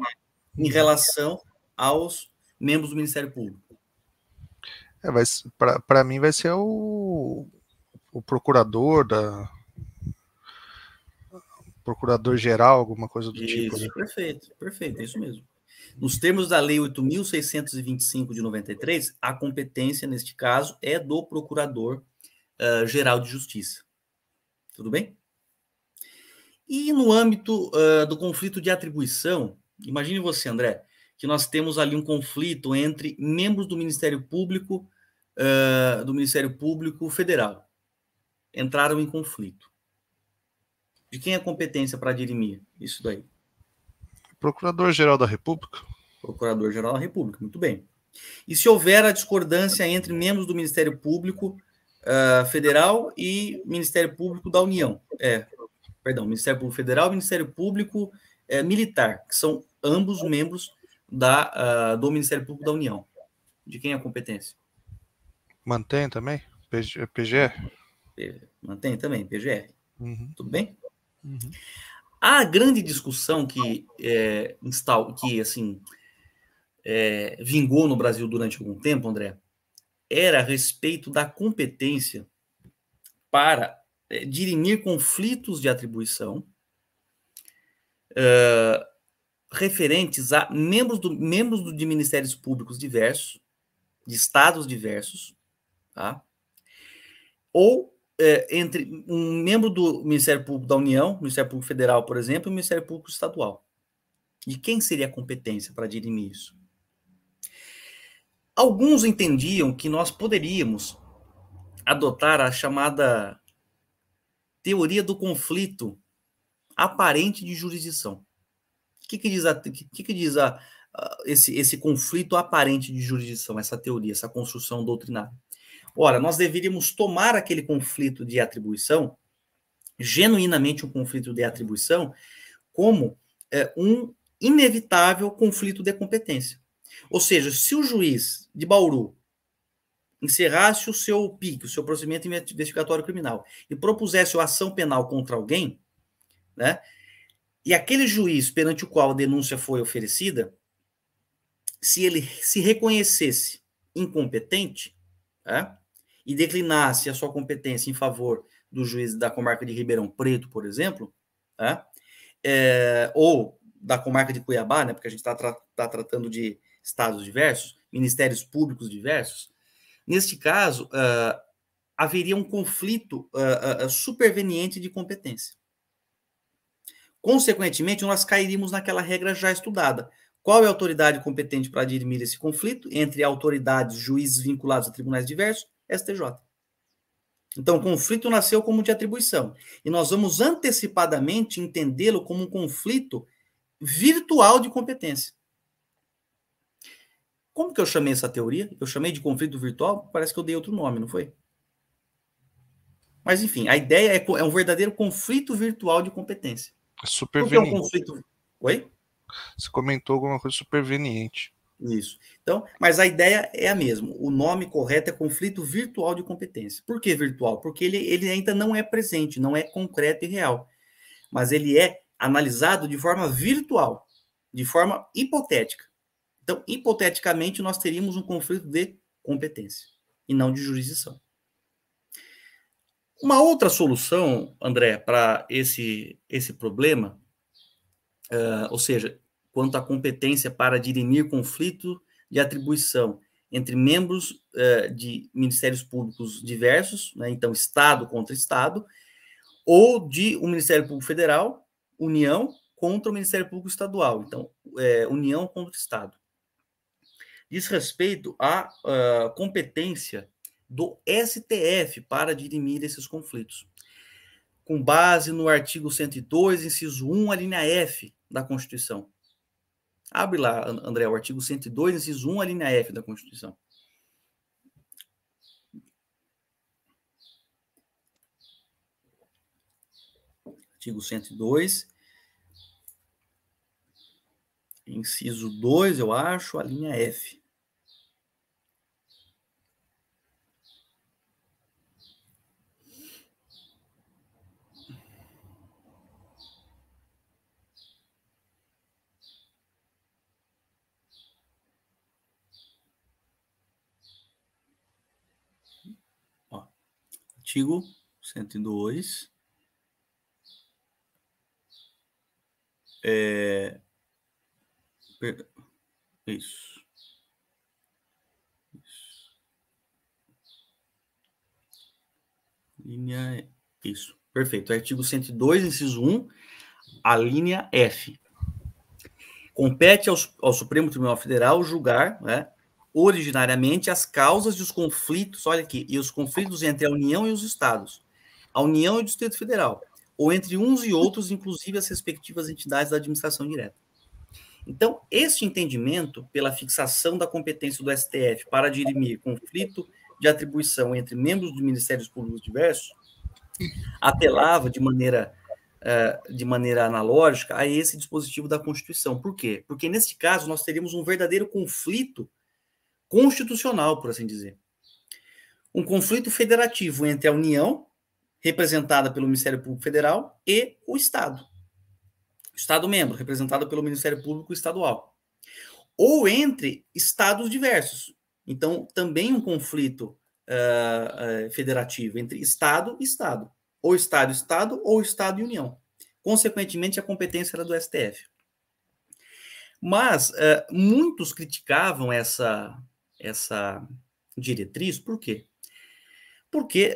em relação aos membros do Ministério Público? Para mim vai ser o procurador procurador-geral, alguma coisa do tipo. Isso, né? Perfeito, é isso mesmo. Nos termos da Lei 8.625 de 93, a competência, neste caso, é do Procurador-Geral de Justiça. Tudo bem? E no âmbito do conflito de atribuição, imagine você, André, que nós temos ali um conflito entre membros do Ministério Público Federal. Entraram em conflito. De quem é a competência para dirimir isso daí? Procurador-Geral da República. Procurador-Geral da República, muito bem. E se houver a discordância entre membros do Ministério Público Federal e Ministério Público da União? Ministério Público Federal e Ministério Público Militar, que são ambos membros do Ministério Público da União. De quem é a competência? Mantém também? PGR? Mantém também, PGR. Uhum. Tudo bem? Uhum. A grande discussão que vingou no Brasil durante algum tempo, André, era a respeito da competência para dirimir conflitos de atribuição referentes a membros de ministérios públicos diversos, de estados diversos, tá? Ou entre um membro do Ministério Público da União, Ministério Público Federal, por exemplo, e o Ministério Público Estadual. De quem seria a competência para dirimir isso? Alguns entendiam que nós poderíamos adotar a chamada teoria do conflito aparente de jurisdição. O que diz esse conflito aparente de jurisdição, essa teoria, essa construção doutrinária? Ora, nós deveríamos tomar aquele conflito de atribuição, genuinamente um conflito de atribuição, como um inevitável conflito de competência. Ou seja, se o juiz de Bauru encerrasse o seu PIC, o seu procedimento investigatório criminal, e propusesse uma ação penal contra alguém, né, e aquele juiz perante o qual a denúncia foi oferecida, se ele se reconhecesse incompetente, e declinasse a sua competência em favor do juiz da comarca de Ribeirão Preto, por exemplo, ou da comarca de Cuiabá, né, porque a gente está tratando de estados diversos, ministérios públicos diversos, neste caso, haveria um conflito superveniente de competência. Consequentemente, nós cairíamos naquela regra já estudada. Qual é a autoridade competente para dirimir esse conflito entre autoridades, juízes vinculados a tribunais diversos? STJ. Então, o conflito nasceu como de atribuição. E nós vamos antecipadamente entendê-lo como um conflito virtual de competência. Como que eu chamei essa teoria? Eu chamei de conflito virtual? Parece que eu dei outro nome, não foi? Mas, enfim, a ideia é um verdadeiro conflito virtual de competência. Superveniente. Por que um conflito... Oi? Você comentou alguma coisa superveniente. Isso. Então, mas a ideia é a mesma. O nome correto é conflito virtual de competência. Por que virtual? Porque ele ainda não é presente, não é concreto e real. Mas ele é analisado de forma virtual, de forma hipotética. Então, hipoteticamente, nós teríamos um conflito de competência e não de jurisdição. Uma outra solução, André, para esse problema, ou seja, quanto à competência para dirimir conflito de atribuição entre membros de ministérios públicos diversos, né, então Estado contra Estado, ou de um Ministério Público Federal, União, contra o Ministério Público Estadual, então União contra Estado. Diz respeito à competência do STF para dirimir esses conflitos, com base no artigo 102, inciso 1, a linha F da Constituição. Abre lá, André, o artigo 102, inciso 1, a linha F da Constituição. Artigo 102, inciso 2, eu acho, a linha F. Ó, artigo 102. Isso. Linha... Isso. Perfeito. Artigo 102, inciso 1, a linha F. Compete ao Supremo Tribunal Federal julgar, né, originariamente as causas e os conflitos, olha aqui, e os conflitos entre a União e os Estados, a União e o Distrito Federal, ou entre uns e outros, inclusive as respectivas entidades da administração direta. Então, este entendimento, pela fixação da competência do STF para dirimir conflito de atribuição entre membros dos Ministérios Públicos diversos, apelava de maneira analógica a esse dispositivo da Constituição. Por quê? Porque, nesse caso, nós teríamos um verdadeiro conflito constitucional, por assim dizer. Um conflito federativo entre a União, representada pelo Ministério Público Federal, e o Estado. Estado-membro, representado pelo Ministério Público Estadual. Ou entre estados diversos. Então, também um conflito federativo entre Estado e Estado. Ou Estado e Estado, ou Estado e União. Consequentemente, a competência era do STF. Mas muitos criticavam essa diretriz. Por quê? Porque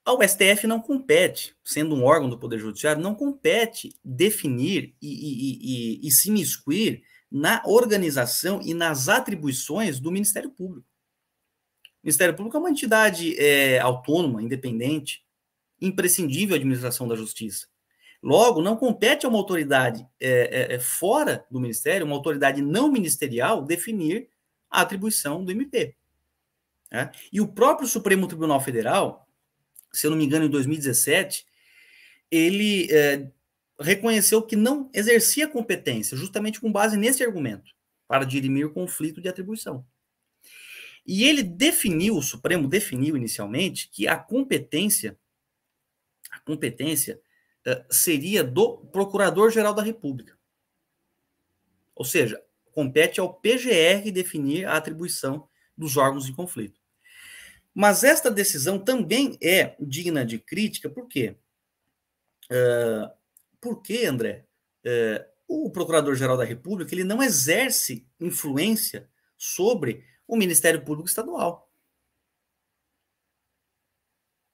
ao STF não compete, sendo um órgão do Poder Judiciário, não compete definir e se imiscuir na organização e nas atribuições do Ministério Público. O Ministério Público é uma entidade autônoma, independente, imprescindível à administração da justiça. Logo, não compete a uma autoridade fora do Ministério, uma autoridade não ministerial, definir a atribuição do MP. Né? E o próprio Supremo Tribunal Federal, se eu não me engano, em 2017, ele reconheceu que não exercia competência, justamente com base nesse argumento, para dirimir o conflito de atribuição. E ele definiu, o Supremo definiu inicialmente, que a competência seria do Procurador-Geral da República. Ou seja, compete ao PGR definir a atribuição dos órgãos em conflito. Mas esta decisão também é digna de crítica, por quê? Porque, André, o Procurador-Geral da República ele não exerce influência sobre o Ministério Público Estadual.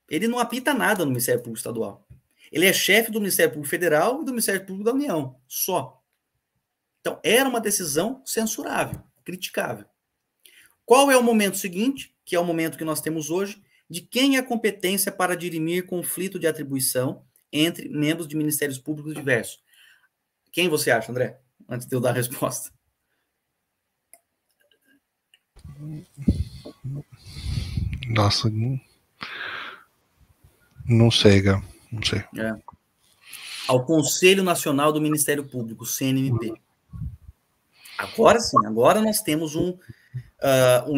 Ele não apita nada no Ministério Público Estadual. Ele é chefe do Ministério Público Federal e do Ministério Público da União, só. Então, era uma decisão censurável, criticável. Qual é o momento seguinte, que é o momento que nós temos hoje, de quem é a competência para dirimir conflito de atribuição entre membros de ministérios públicos diversos? Quem você acha, André? Antes de eu dar a resposta. Nossa, não sei, Gá. Não sei. Ao Conselho Nacional do Ministério Público, CNMP. Agora sim, agora nós temos um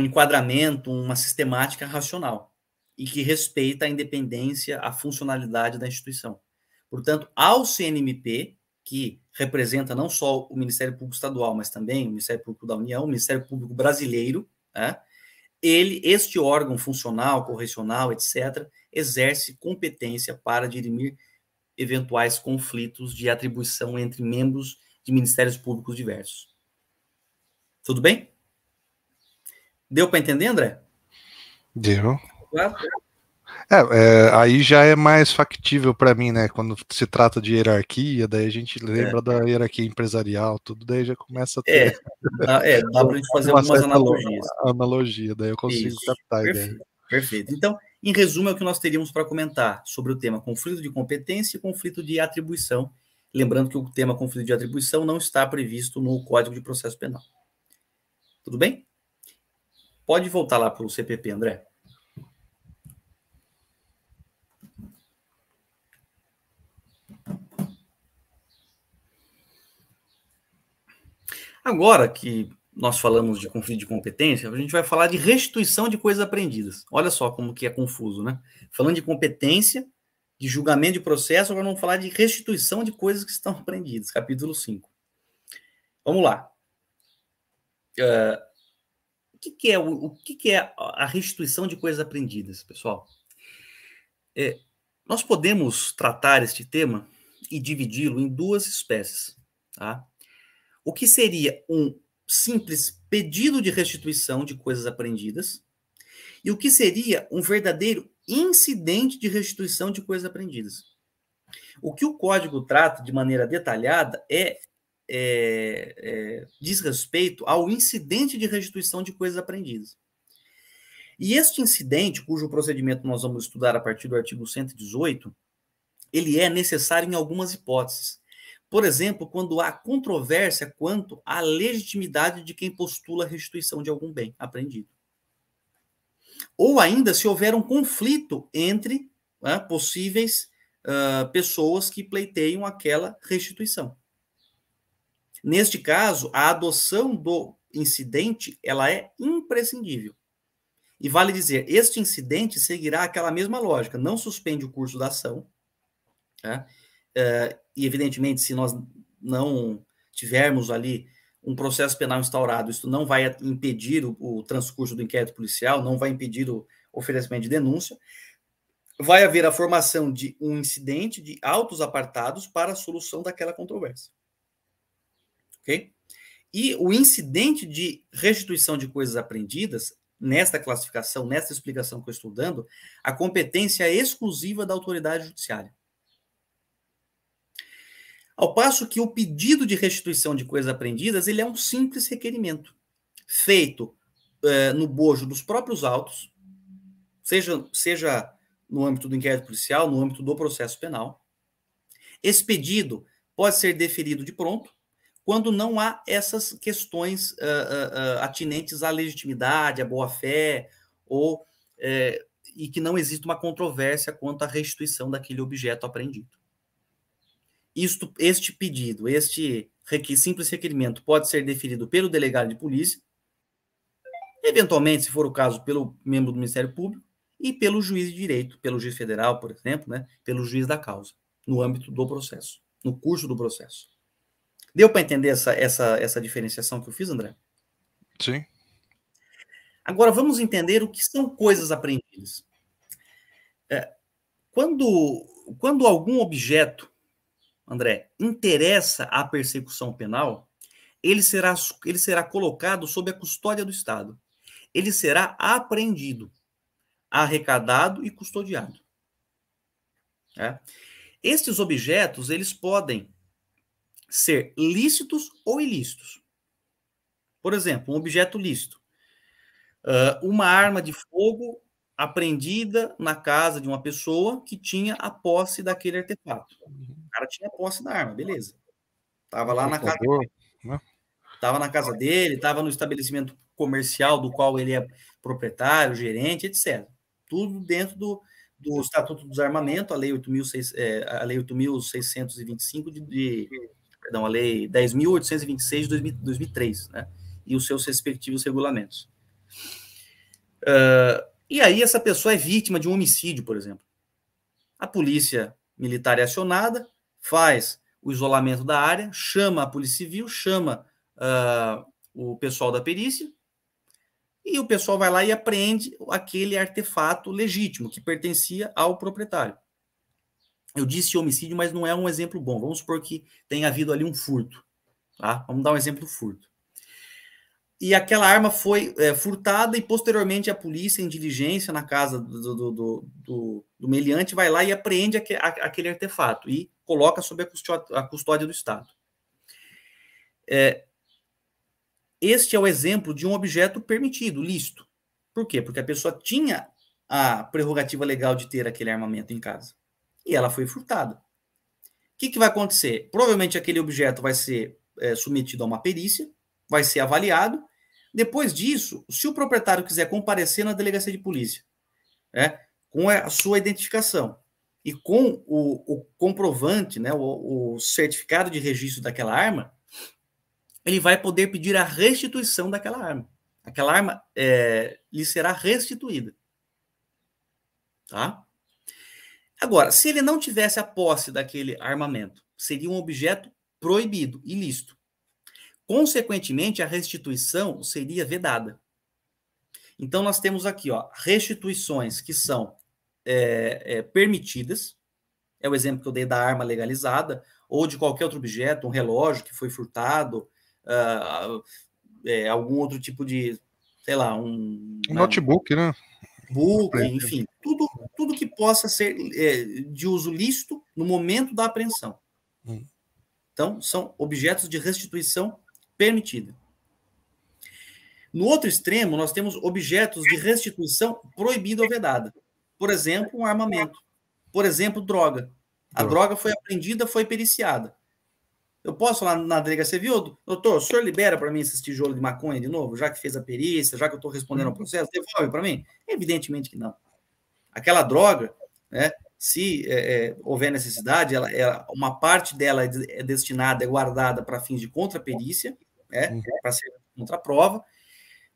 enquadramento, uma sistemática racional e que respeita a independência, a funcionalidade da instituição. Portanto, ao CNMP, que representa não só o Ministério Público Estadual, mas também o Ministério Público da União, o Ministério Público Brasileiro, este órgão funcional, correcional, etc., exerce competência para dirimir eventuais conflitos de atribuição entre membros de ministérios públicos diversos. Tudo bem? Deu para entender, André? Deu. Claro. Aí já é mais factível para mim, né? Quando se trata de hierarquia, daí a gente lembra da hierarquia empresarial, tudo, daí já começa a ter. Dá para a gente fazer algumas analogias. Daí eu consigo captar a ideia. Perfeito. Então, em resumo, é o que nós teríamos para comentar sobre o tema conflito de competência e conflito de atribuição. Lembrando que o tema conflito de atribuição não está previsto no Código de Processo Penal. Tudo bem? Pode voltar lá para o CPP, André. Agora que nós falamos de conflito de competência, a gente vai falar de restituição de coisas apreendidas. Olha só como que é confuso, né? Falando de competência, de julgamento de processo, agora vamos falar de restituição de coisas que estão apreendidas. Capítulo 5. Vamos lá. O que é a restituição de coisas apreendidas, pessoal? Nós podemos tratar este tema e dividi-lo em duas espécies, tá? O que seria um simples pedido de restituição de coisas apreendidas e o que seria um verdadeiro incidente de restituição de coisas apreendidas. O que o Código trata de maneira detalhada diz respeito ao incidente de restituição de coisas apreendidas. E este incidente, cujo procedimento nós vamos estudar a partir do artigo 118, ele é necessário em algumas hipóteses. Por exemplo, quando há controvérsia quanto à legitimidade de quem postula a restituição de algum bem apreendido. Ou ainda se houver um conflito entre possíveis pessoas que pleiteiam aquela restituição. Neste caso, a adoção do incidente ela é imprescindível. E vale dizer, este incidente seguirá aquela mesma lógica, não suspende o curso da ação, e evidentemente, se nós não tivermos ali um processo penal instaurado, isso não vai impedir o transcurso do inquérito policial, não vai impedir o oferecimento de denúncia, vai haver a formação de um incidente de autos apartados para a solução daquela controvérsia. Ok? E o incidente de restituição de coisas apreendidas, nesta classificação, nesta explicação que eu estou dando, a competência é exclusiva da autoridade judiciária. Ao passo que o pedido de restituição de coisas apreendidas, ele é um simples requerimento, feito no bojo dos próprios autos, seja no âmbito do inquérito policial, no âmbito do processo penal. Esse pedido pode ser deferido de pronto, quando não há essas questões atinentes à legitimidade, à boa-fé, e que não existe uma controvérsia quanto à restituição daquele objeto apreendido. Este pedido, este simples requerimento pode ser deferido pelo delegado de polícia, eventualmente, se for o caso, pelo membro do Ministério Público e pelo juiz de direito, pelo juiz federal, por exemplo, pelo juiz da causa, no âmbito do processo, no curso do processo. Deu para entender essa diferenciação que eu fiz, André? Sim. Agora, vamos entender o que são coisas apreendidas. Quando algum objeto, André, interessa à persecução penal, ele será colocado sob a custódia do Estado. Ele será apreendido, arrecadado e custodiado. Estes objetos, eles podem ser lícitos ou ilícitos. Por exemplo, um objeto lícito. Uma arma de fogo apreendida na casa de uma pessoa que tinha a posse daquele artefato. O cara tinha a posse da arma, beleza. Estava lá na casa dele. Estava na casa dele, estava no estabelecimento comercial do qual ele é proprietário, gerente, etc. Tudo dentro do Estatuto do Desarmamento, a Lei 8.625 perdão, a Lei 10.826 de 2003, né? E os seus respectivos regulamentos. E aí essa pessoa é vítima de um homicídio, por exemplo. A polícia militar é acionada, faz o isolamento da área, chama a polícia civil, chama o pessoal da perícia, e o pessoal vai lá e apreende aquele artefato legítimo que pertencia ao proprietário. Eu disse homicídio, mas não é um exemplo bom. Vamos supor que tenha havido ali um furto. Tá? Vamos dar um exemplo do furto. E aquela arma foi furtada e, posteriormente, a polícia, em diligência na casa do meliante, vai lá e apreende aquele artefato e coloca sob a custódia do Estado. Este é o exemplo de um objeto permitido, lícito. Por quê? Porque a pessoa tinha a prerrogativa legal de ter aquele armamento em casa. E ela foi furtada. O que vai acontecer? Provavelmente aquele objeto vai ser submetido a uma perícia, vai ser avaliado. Depois disso, se o proprietário quiser comparecer na delegacia de polícia, com a sua identificação e com o comprovante, né, o certificado de registro daquela arma, ele vai poder pedir a restituição daquela arma. Aquela arma lhe será restituída. Tá? Agora, se ele não tivesse a posse daquele armamento, seria um objeto proibido, ilícito. Consequentemente, a restituição seria vedada. Então, nós temos aqui restituições que são permitidas, é o exemplo que eu dei da arma legalizada, ou de qualquer outro objeto, um relógio que foi furtado, algum outro tipo de, sei lá, um notebook, né? Book, enfim, tudo que possa ser de uso lícito no momento da apreensão. Então, são objetos de restituição permitida. No outro extremo, nós temos objetos de restituição proibida ou vedada. Por exemplo, um armamento. Por exemplo, droga. A droga foi apreendida, foi periciada. Eu posso lá na delegacia, viu, doutor, o senhor libera para mim esses tijolos de maconha de novo, já que fez a perícia, já que eu estou respondendo ao processo, devolve para mim? Evidentemente que não. Aquela droga, né, se houver necessidade, uma parte dela é destinada, é guardada para fins de contraperícia, para ser contraprova,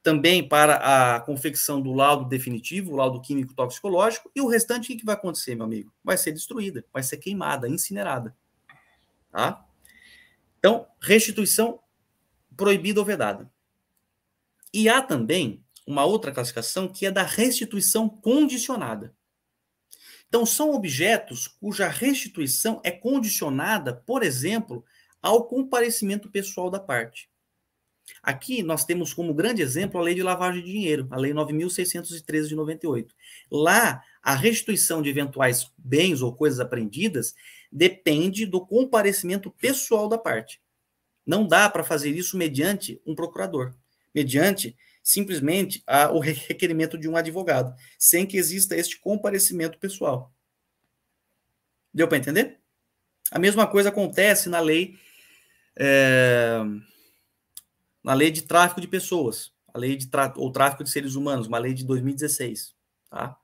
também para a confecção do laudo definitivo, o laudo químico toxicológico, e o restante, o que vai acontecer, meu amigo? Vai ser destruída, vai ser queimada, incinerada. Tá? Então, restituição proibida ou vedada. E há também uma outra classificação que é da restituição condicionada. Então, são objetos cuja restituição é condicionada, por exemplo, ao comparecimento pessoal da parte. Aqui nós temos como grande exemplo a Lei de Lavagem de Dinheiro, a Lei 9.613 de 98. Lá, a restituição de eventuais bens ou coisas apreendidas depende do comparecimento pessoal da parte. Não dá para fazer isso mediante um procurador, mediante simplesmente o requerimento de um advogado, sem que exista este comparecimento pessoal. Deu para entender? A mesma coisa acontece na lei de tráfico de pessoas, a lei de tráfico de seres humanos, uma lei de 2016, tá?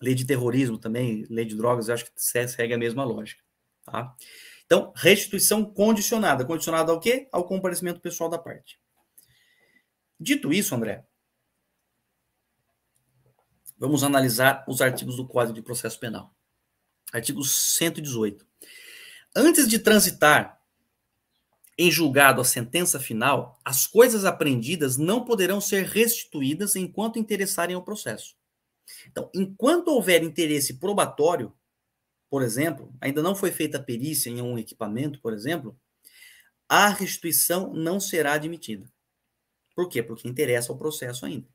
Lei de terrorismo também, lei de drogas, eu acho que segue a mesma lógica, tá? Então, restituição condicionada. Condicionada ao quê? Ao comparecimento pessoal da parte. Dito isso, André, vamos analisar os artigos do Código de Processo Penal. Artigo 118. Antes de transitar em julgado a sentença final, as coisas apreendidas não poderão ser restituídas enquanto interessarem ao processo. Então, enquanto houver interesse probatório, por exemplo, ainda não foi feita a perícia em um equipamento, por exemplo, a restituição não será admitida. Por quê? Porque interessa ao processo ainda.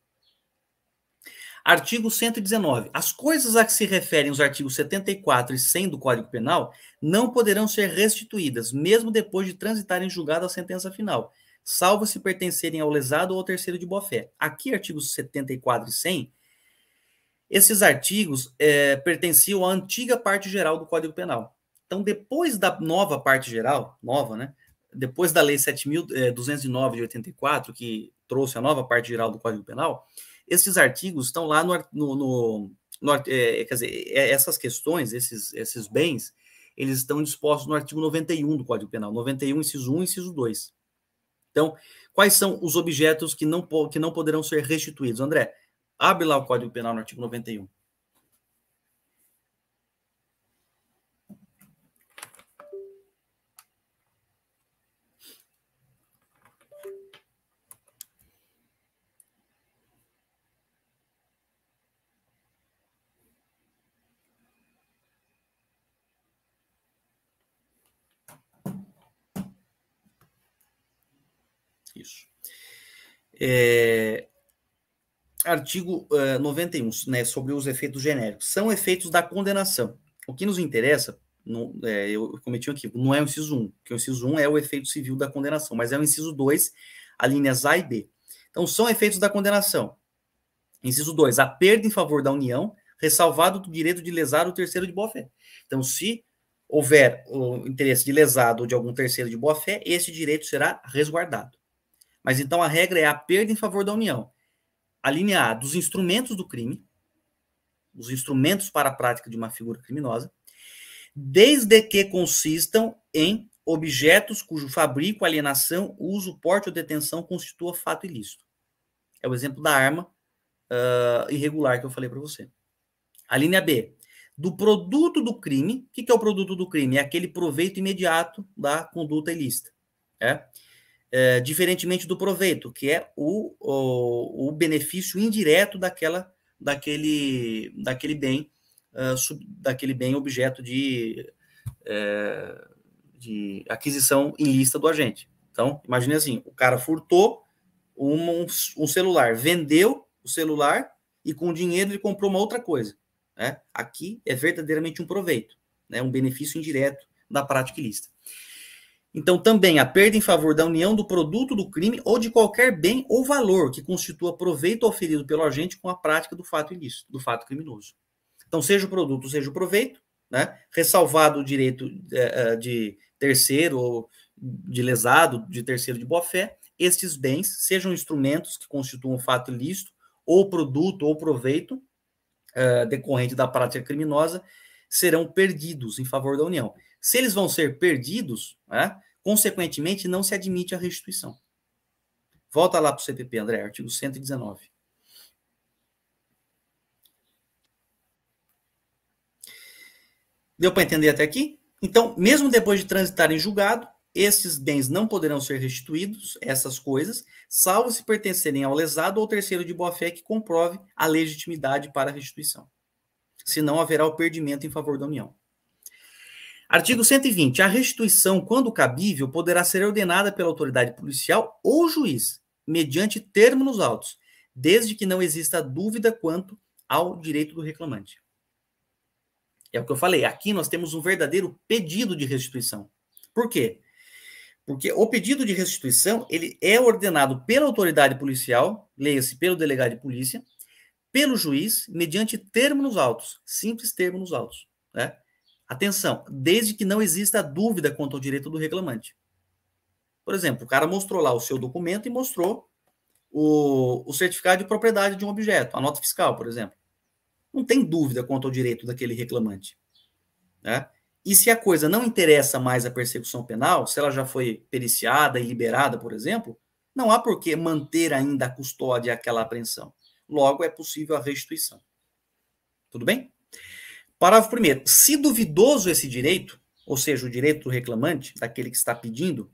Artigo 119. As coisas a que se referem os artigos 74 e 100 do Código Penal não poderão ser restituídas, mesmo depois de transitarem em julgado a sentença final, salvo se pertencerem ao lesado ou ao terceiro de boa-fé. Aqui, artigos 74 e 100, esses artigos pertenciam à antiga parte geral do Código Penal. Então, depois da nova parte geral, nova, né? Depois da Lei 7.209 de 84, que trouxe a nova parte geral do Código Penal, esses artigos estão lá quer dizer, essas questões, esses bens, eles estão dispostos no artigo 91 do Código Penal, 91, inciso 1 e inciso 2. Então, quais são os objetos que não poderão ser restituídos? André, abre lá o Código Penal no artigo 91. Isso. Artigo 91, né, sobre os efeitos genéricos. São efeitos da condenação. O que nos interessa, eu cometi um equívoco, não é o inciso 1, porque o inciso 1 é o efeito civil da condenação, mas é o inciso 2, alíneas A e B. Então, são efeitos da condenação. Inciso 2, a perda em favor da União, ressalvado do direito de lesar o terceiro de boa-fé. Então, se houver o interesse de lesado ou de algum terceiro de boa-fé, esse direito será resguardado. Mas então a regra é a perda em favor da União. A linha A, dos instrumentos do crime, os instrumentos para a prática de uma figura criminosa, desde que consistam em objetos cujo fabrico, alienação, uso, porte ou detenção constitua fato ilícito. É o exemplo da arma irregular que eu falei para você. A linha B, do produto do crime. O que é o produto do crime? É aquele proveito imediato da conduta ilícita. Diferentemente do proveito, que é o benefício indireto daquele bem objeto de aquisição ilícita do agente. Então, imagine assim, o cara furtou um celular, vendeu o celular e com o dinheiro ele comprou uma outra coisa. Né? Aqui é verdadeiramente um proveito, né? Um benefício indireto da prática ilícita. Então, também a perda em favor da União do produto do crime ou de qualquer bem ou valor que constitua proveito oferido pelo agente com a prática do fato ilícito, do fato criminoso. Então, seja o produto, seja o proveito, né? Ressalvado o direito de terceiro ou de lesado, de terceiro de boa-fé, estes bens, sejam instrumentos que constituam fato ilícito, ou produto ou proveito decorrente da prática criminosa, serão perdidos em favor da União. Se eles vão ser perdidos, né, consequentemente, não se admite a restituição. Volta lá para o CPP, André, artigo 119. Deu para entender até aqui? Então, mesmo depois de transitar em julgado, esses bens não poderão ser restituídos, essas coisas, salvo se pertencerem ao lesado ou terceiro de boa-fé que comprove a legitimidade para a restituição. Senão haverá o perdimento em favor da União. Artigo 120. A restituição, quando cabível, poderá ser ordenada pela autoridade policial ou juiz, mediante termo nos autos, desde que não exista dúvida quanto ao direito do reclamante. É o que eu falei. Aqui nós temos um verdadeiro pedido de restituição. Por quê? Porque o pedido de restituição ele é ordenado pela autoridade policial, leia-se pelo delegado de polícia, pelo juiz, mediante termo nos autos, simples termo nos autos. Né? Atenção, desde que não exista dúvida quanto ao direito do reclamante. Por exemplo, o cara mostrou lá o seu documento e mostrou o certificado de propriedade de um objeto, a nota fiscal, por exemplo. Não tem dúvida quanto ao direito daquele reclamante. Né? E se a coisa não interessa mais a persecução penal, se ela já foi periciada e liberada, por exemplo, não há por que manter ainda a custódia aquela apreensão. Logo, é possível a restituição. Tudo bem? Parágrafo 1º. Se duvidoso esse direito, ou seja, o direito do reclamante, daquele que está pedindo,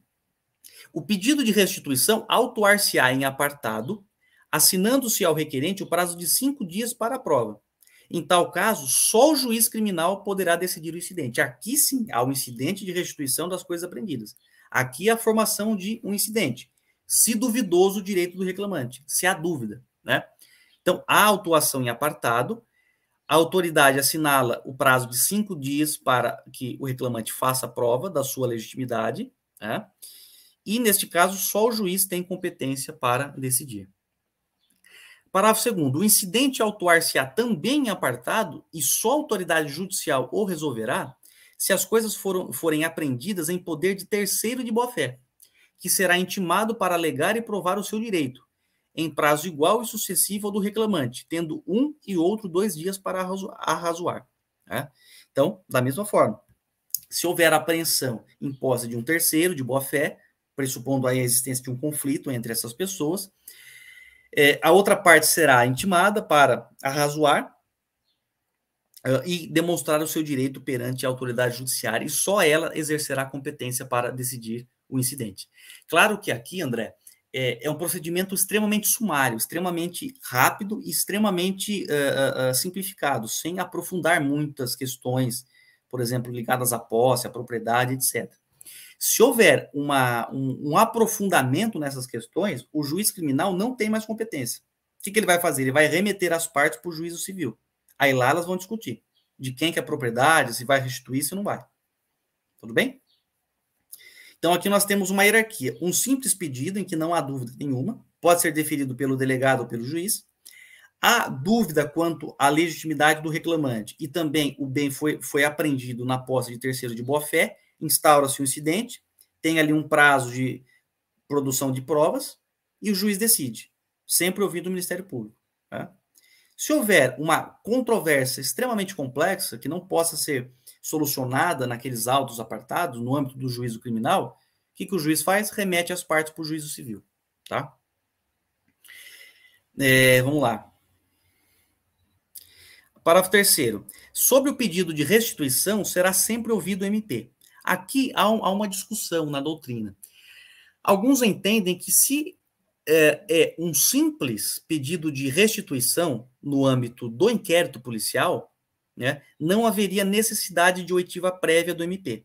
O pedido de restituição autuar-se-á em apartado, assinando-se ao requerente o prazo de 5 dias para a prova. Em tal caso, só o juiz criminal poderá decidir o incidente. Aqui sim há um incidente de restituição das coisas apreendidas. Aqui a formação de um incidente. Se duvidoso o direito do reclamante, se há dúvida, né? Então, a autuação em apartado, a autoridade assinala o prazo de 5 dias para que o reclamante faça a prova da sua legitimidade, né? E, neste caso, só o juiz tem competência para decidir. Parágrafo 2º. O incidente autuar-se-á também em apartado e só a autoridade judicial o resolverá se as coisas forem apreendidas em poder de terceiro de boa-fé, que será intimado para alegar e provar o seu direito, em prazo igual e sucessivo ao do reclamante, tendo um e outro 2 dias para arrazoar. Né? Então, da mesma forma, se houver apreensão em posse de um terceiro de boa-fé, pressupondo aí a existência de um conflito entre essas pessoas, a outra parte será intimada para arrazoar e demonstrar o seu direito perante a autoridade judiciária, e só ela exercerá competência para decidir o incidente. Claro que aqui, André, é um procedimento extremamente sumário, extremamente rápido e extremamente simplificado, sem aprofundar muitas questões, por exemplo, ligadas à posse, à propriedade, etc. Se houver um aprofundamento nessas questões, o juiz criminal não tem mais competência. O que ele vai fazer? Ele vai remeter as partes para o juízo civil. Aí lá elas vão discutir de quem que é a propriedade, se vai restituir, se não vai. Tudo bem? Então aqui nós temos uma hierarquia. Um simples pedido em que não há dúvida nenhuma, pode ser deferido pelo delegado ou pelo juiz. Há dúvida quanto à legitimidade do reclamante e também o bem foi apreendido na posse de terceiro de boa-fé, instaura-se o incidente, tem ali um prazo de produção de provas e o juiz decide, sempre ouvindo o Ministério Público. Tá? Se houver uma controvérsia extremamente complexa, que não possa ser solucionada naqueles autos apartados, no âmbito do juízo criminal, o que o juiz faz? Remete as partes para o juízo civil. Tá? Vamos lá. Parágrafo 3º. Sobre o pedido de restituição, será sempre ouvido o MP. Aqui há uma discussão na doutrina. Alguns entendem que se é um simples pedido de restituição no âmbito do inquérito policial, né, não haveria necessidade de oitiva prévia do MP.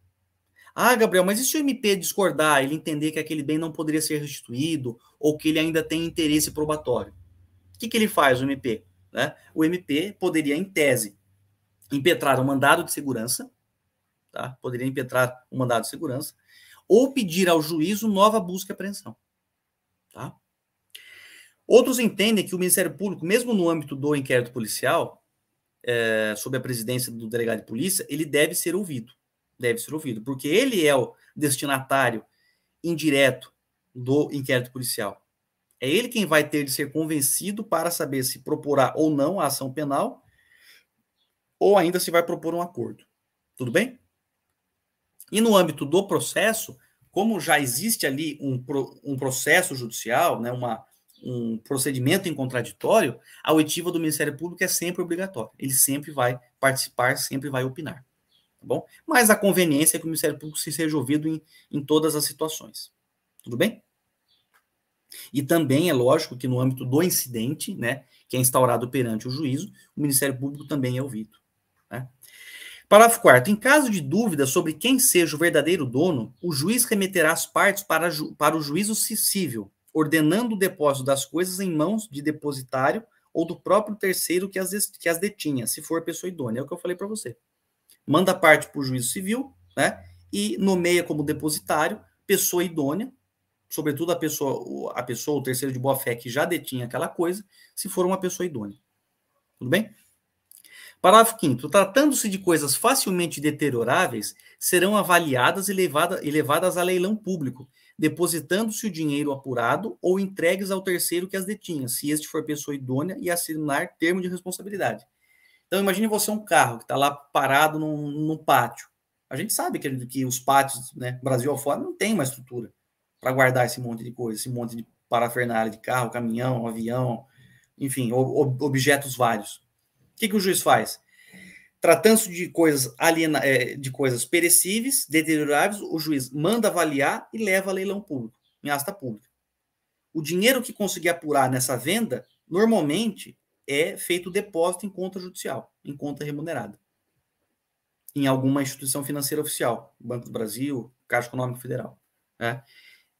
Ah, Gabriel, mas e se o MP discordar, ele entender que aquele bem não poderia ser restituído ou que ele ainda tem interesse probatório? O que ele faz, o MP? Né? O MP poderia, em tese, impetrar um mandado de segurança, tá? Poderia impetrar um mandado de segurança, ou pedir ao juízo nova busca e apreensão. Tá? Outros entendem que o Ministério Público, mesmo no âmbito do inquérito policial, sob a presidência do delegado de polícia, ele deve ser ouvido. Deve ser ouvido, porque ele é o destinatário indireto do inquérito policial. É ele quem vai ter de ser convencido para saber se proporá ou não a ação penal, ou ainda se vai propor um acordo. Tudo bem? E no âmbito do processo, como já existe ali um processo judicial, né, um procedimento em contraditório, a oitiva do Ministério Público é sempre obrigatória. Ele sempre vai participar, sempre vai opinar. Tá bom? Mas a conveniência é que o Ministério Público seja ouvido em todas as situações. Tudo bem? E também é lógico que no âmbito do incidente, né, que é instaurado perante o juízo, o Ministério Público também é ouvido. Né? Parágrafo 4º. Em caso de dúvida sobre quem seja o verdadeiro dono, o juiz remeterá as partes para o juízo civil, ordenando o depósito das coisas em mãos de depositário ou do próprio terceiro que as detinha, se for pessoa idônea. É o que eu falei para você. Manda a parte para o juízo civil, né, e nomeia como depositário pessoa idônea, sobretudo a pessoa, o terceiro de boa-fé que já detinha aquela coisa, se for uma pessoa idônea. Tudo bem? Parágrafo 5º. Tratando-se de coisas facilmente deterioráveis, serão avaliadas e levadas a leilão público, depositando-se o dinheiro apurado ou entregues ao terceiro que as detinha, se este for pessoa idônea e assinar termo de responsabilidade. Então, imagine você um carro que está lá parado num pátio. A gente sabe que os pátios, né, Brasil afora, não tem uma estrutura para guardar esse monte de coisa, esse monte de parafernália de carro, caminhão, avião, enfim, objetos vários. O que o juiz faz? Tratando-se de coisas de coisas perecíveis, deterioráveis, o juiz manda avaliar e leva a leilão público. em asta pública. O dinheiro que conseguir apurar nessa venda, normalmente, é feito depósito em conta judicial, em conta remunerada, em alguma instituição financeira oficial, Banco do Brasil, Caixa Econômica Federal, né?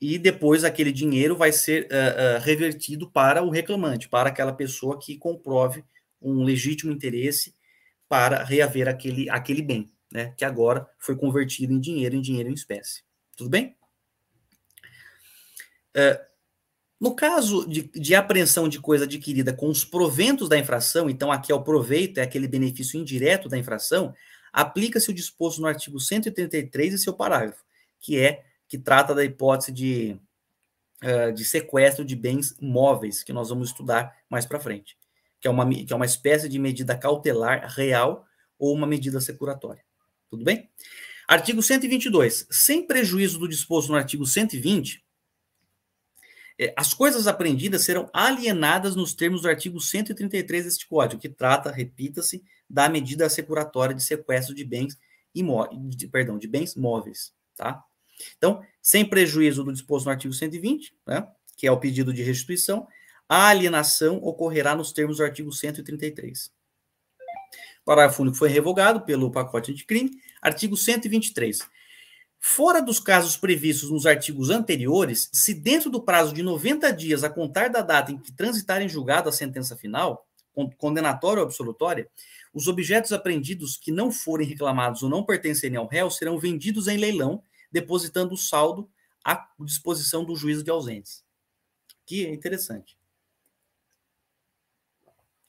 E depois aquele dinheiro vai ser revertido para o reclamante, para aquela pessoa que comprove um legítimo interesse para reaver aquele bem, né, que agora foi convertido em dinheiro em espécie. Tudo bem? No caso de apreensão de coisa adquirida com os proventos da infração, então aqui é o proveito, é aquele benefício indireto da infração, aplica-se o disposto no artigo 133 e seu parágrafo, que trata da hipótese de sequestro de bens móveis, que nós vamos estudar mais para frente, que é uma espécie de medida cautelar real ou uma medida securatória. Tudo bem? Artigo 122. Sem prejuízo do disposto no artigo 120, as coisas apreendidas serão alienadas nos termos do artigo 133 deste Código, que trata, repita-se, da medida securatória de sequestro de bens de bens móveis, tá? Então, sem prejuízo do disposto no artigo 120, né, que é o pedido de restituição, a alienação ocorrerá nos termos do artigo 133. O parágrafo único foi revogado pelo pacote anticrime. Artigo 123. Fora dos casos previstos nos artigos anteriores, se dentro do prazo de 90 dias a contar da data em que transitar em julgado a sentença final, condenatória ou absolutória, os objetos apreendidos que não forem reclamados ou não pertencerem ao réu serão vendidos em leilão, depositando o saldo à disposição do juízo de ausentes. Que é interessante.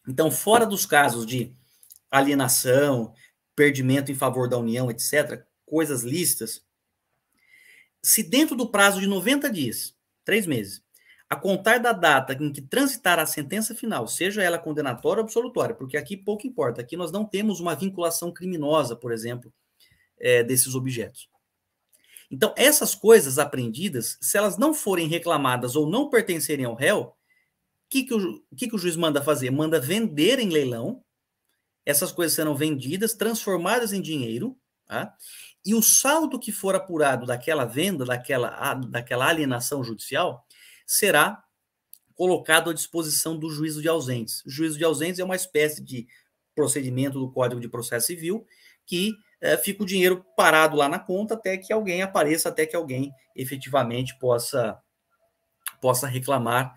Então, fora dos casos de alienação, perdimento em favor da União, etc., coisas lícitas, se dentro do prazo de 90 dias, 3 meses, a contar da data em que transitar a sentença final, seja ela condenatória ou absolutória, porque aqui pouco importa, aqui nós não temos uma vinculação criminosa, por exemplo, desses objetos. Então, essas coisas apreendidas, se elas não forem reclamadas ou não pertencerem ao réu, o que o juiz manda fazer? Manda vender em leilão, essas coisas serão vendidas, transformadas em dinheiro, tá? E o saldo que for apurado daquela venda, daquela alienação judicial, será colocado à disposição do juízo de ausentes. O juízo de ausentes é uma espécie de procedimento do Código de Processo Civil que fica o dinheiro parado lá na conta até que alguém apareça, até que alguém efetivamente possa reclamar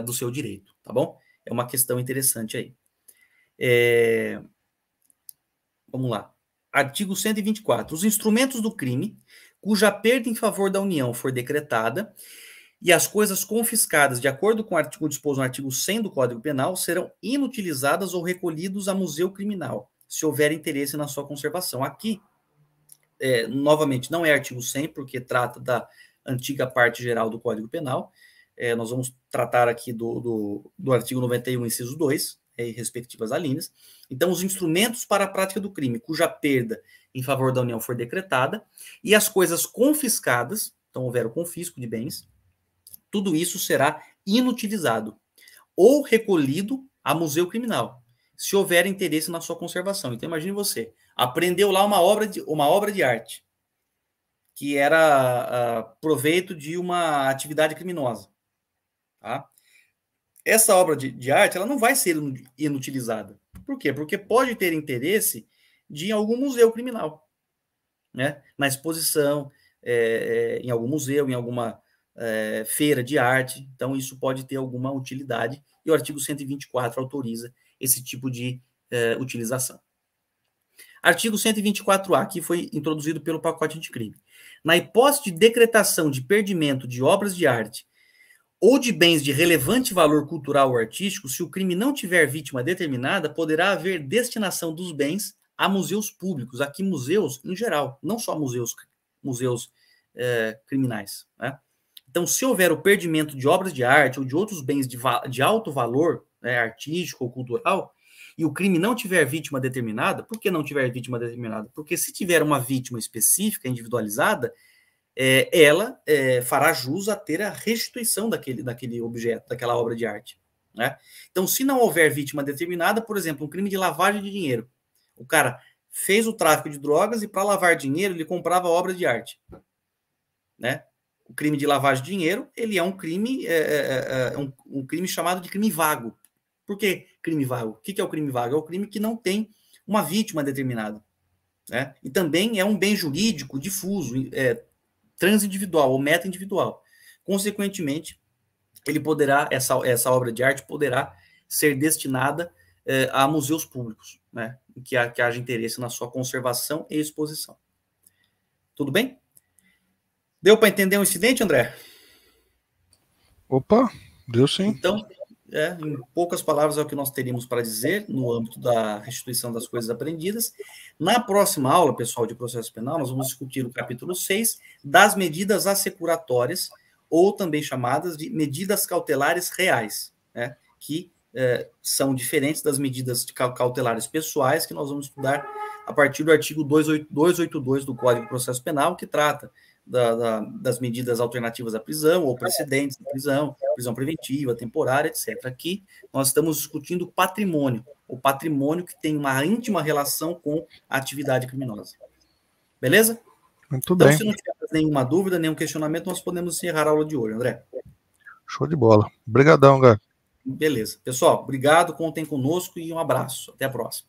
do seu direito, tá bom? É uma questão interessante aí. Vamos lá. Artigo 124. Os instrumentos do crime, cuja perda em favor da União for decretada, e as coisas confiscadas de acordo com o disposto no artigo 100 do Código Penal, serão inutilizadas ou recolhidos a museu criminal, se houver interesse na sua conservação. Aqui, novamente, não é artigo 100, porque trata da antiga parte geral do Código Penal. Nós vamos tratar aqui do artigo 91, inciso 2, e respectivas alíneas. Então, os instrumentos para a prática do crime, cuja perda em favor da União for decretada, e as coisas confiscadas, então houver o confisco de bens, tudo isso será inutilizado ou recolhido a museu criminal, se houver interesse na sua conservação. Então, imagine você, apreendeu lá uma obra de arte, que era proveito de uma atividade criminosa. Tá? Essa obra de arte ela não vai ser inutilizada. Por quê? Porque pode ter interesse de algum museu criminal, né? Na exposição, em algum museu, em alguma feira de arte. Então, isso pode ter alguma utilidade, e o artigo 124 autoriza esse tipo de utilização. Artigo 124A, que foi introduzido pelo pacote anticrime. Na hipótese de decretação de perdimento de obras de arte ou de bens de relevante valor cultural ou artístico, se o crime não tiver vítima determinada, poderá haver destinação dos bens a museus públicos. Aqui, museus em geral, não só museus criminais, né? Então, se houver o perdimento de obras de arte ou de outros bens de alto valor, né, artístico ou cultural, e o crime não tiver vítima determinada, por que não tiver vítima determinada? Porque se tiver uma vítima específica, individualizada, ela fará jus a ter a restituição daquele objeto, daquela obra de arte, né? Então, se não houver vítima determinada, por exemplo, um crime de lavagem de dinheiro, o cara fez o tráfico de drogas e para lavar dinheiro ele comprava obra de arte, né? o crime de lavagem de dinheiro, ele é um crime, um crime chamado de crime vago. Por que crime vago? O que é o crime vago? É o crime que não tem uma vítima determinada, né? E também é um bem jurídico difuso, transindividual ou meta-individual. Consequentemente, ele poderá, essa obra de arte poderá ser destinada a museus públicos, né? Que haja interesse na sua conservação e exposição. Tudo bem? Deu para entender o incidente, André? Opa, deu sim. Então, em poucas palavras, é o que nós teríamos para dizer no âmbito da restituição das coisas apreendidas. Na próxima aula, pessoal, de processo penal, nós vamos discutir o capítulo 6 das medidas assecuratórias, ou também chamadas de medidas cautelares reais, né, que são diferentes das medidas cautelares pessoais, que nós vamos estudar a partir do artigo 282 do Código de Processo Penal, que trata das medidas alternativas à prisão, ou precedentes da prisão, prisão preventiva, temporária, etc. Aqui nós estamos discutindo o patrimônio que tem uma íntima relação com a atividade criminosa. Beleza? Muito então, bem. Se não tiver nenhuma dúvida, nenhum questionamento, nós podemos encerrar a aula de hoje, André. Show de bola. Obrigadão, Gabi. Beleza. Pessoal, obrigado, contem conosco e um abraço. Até a próxima.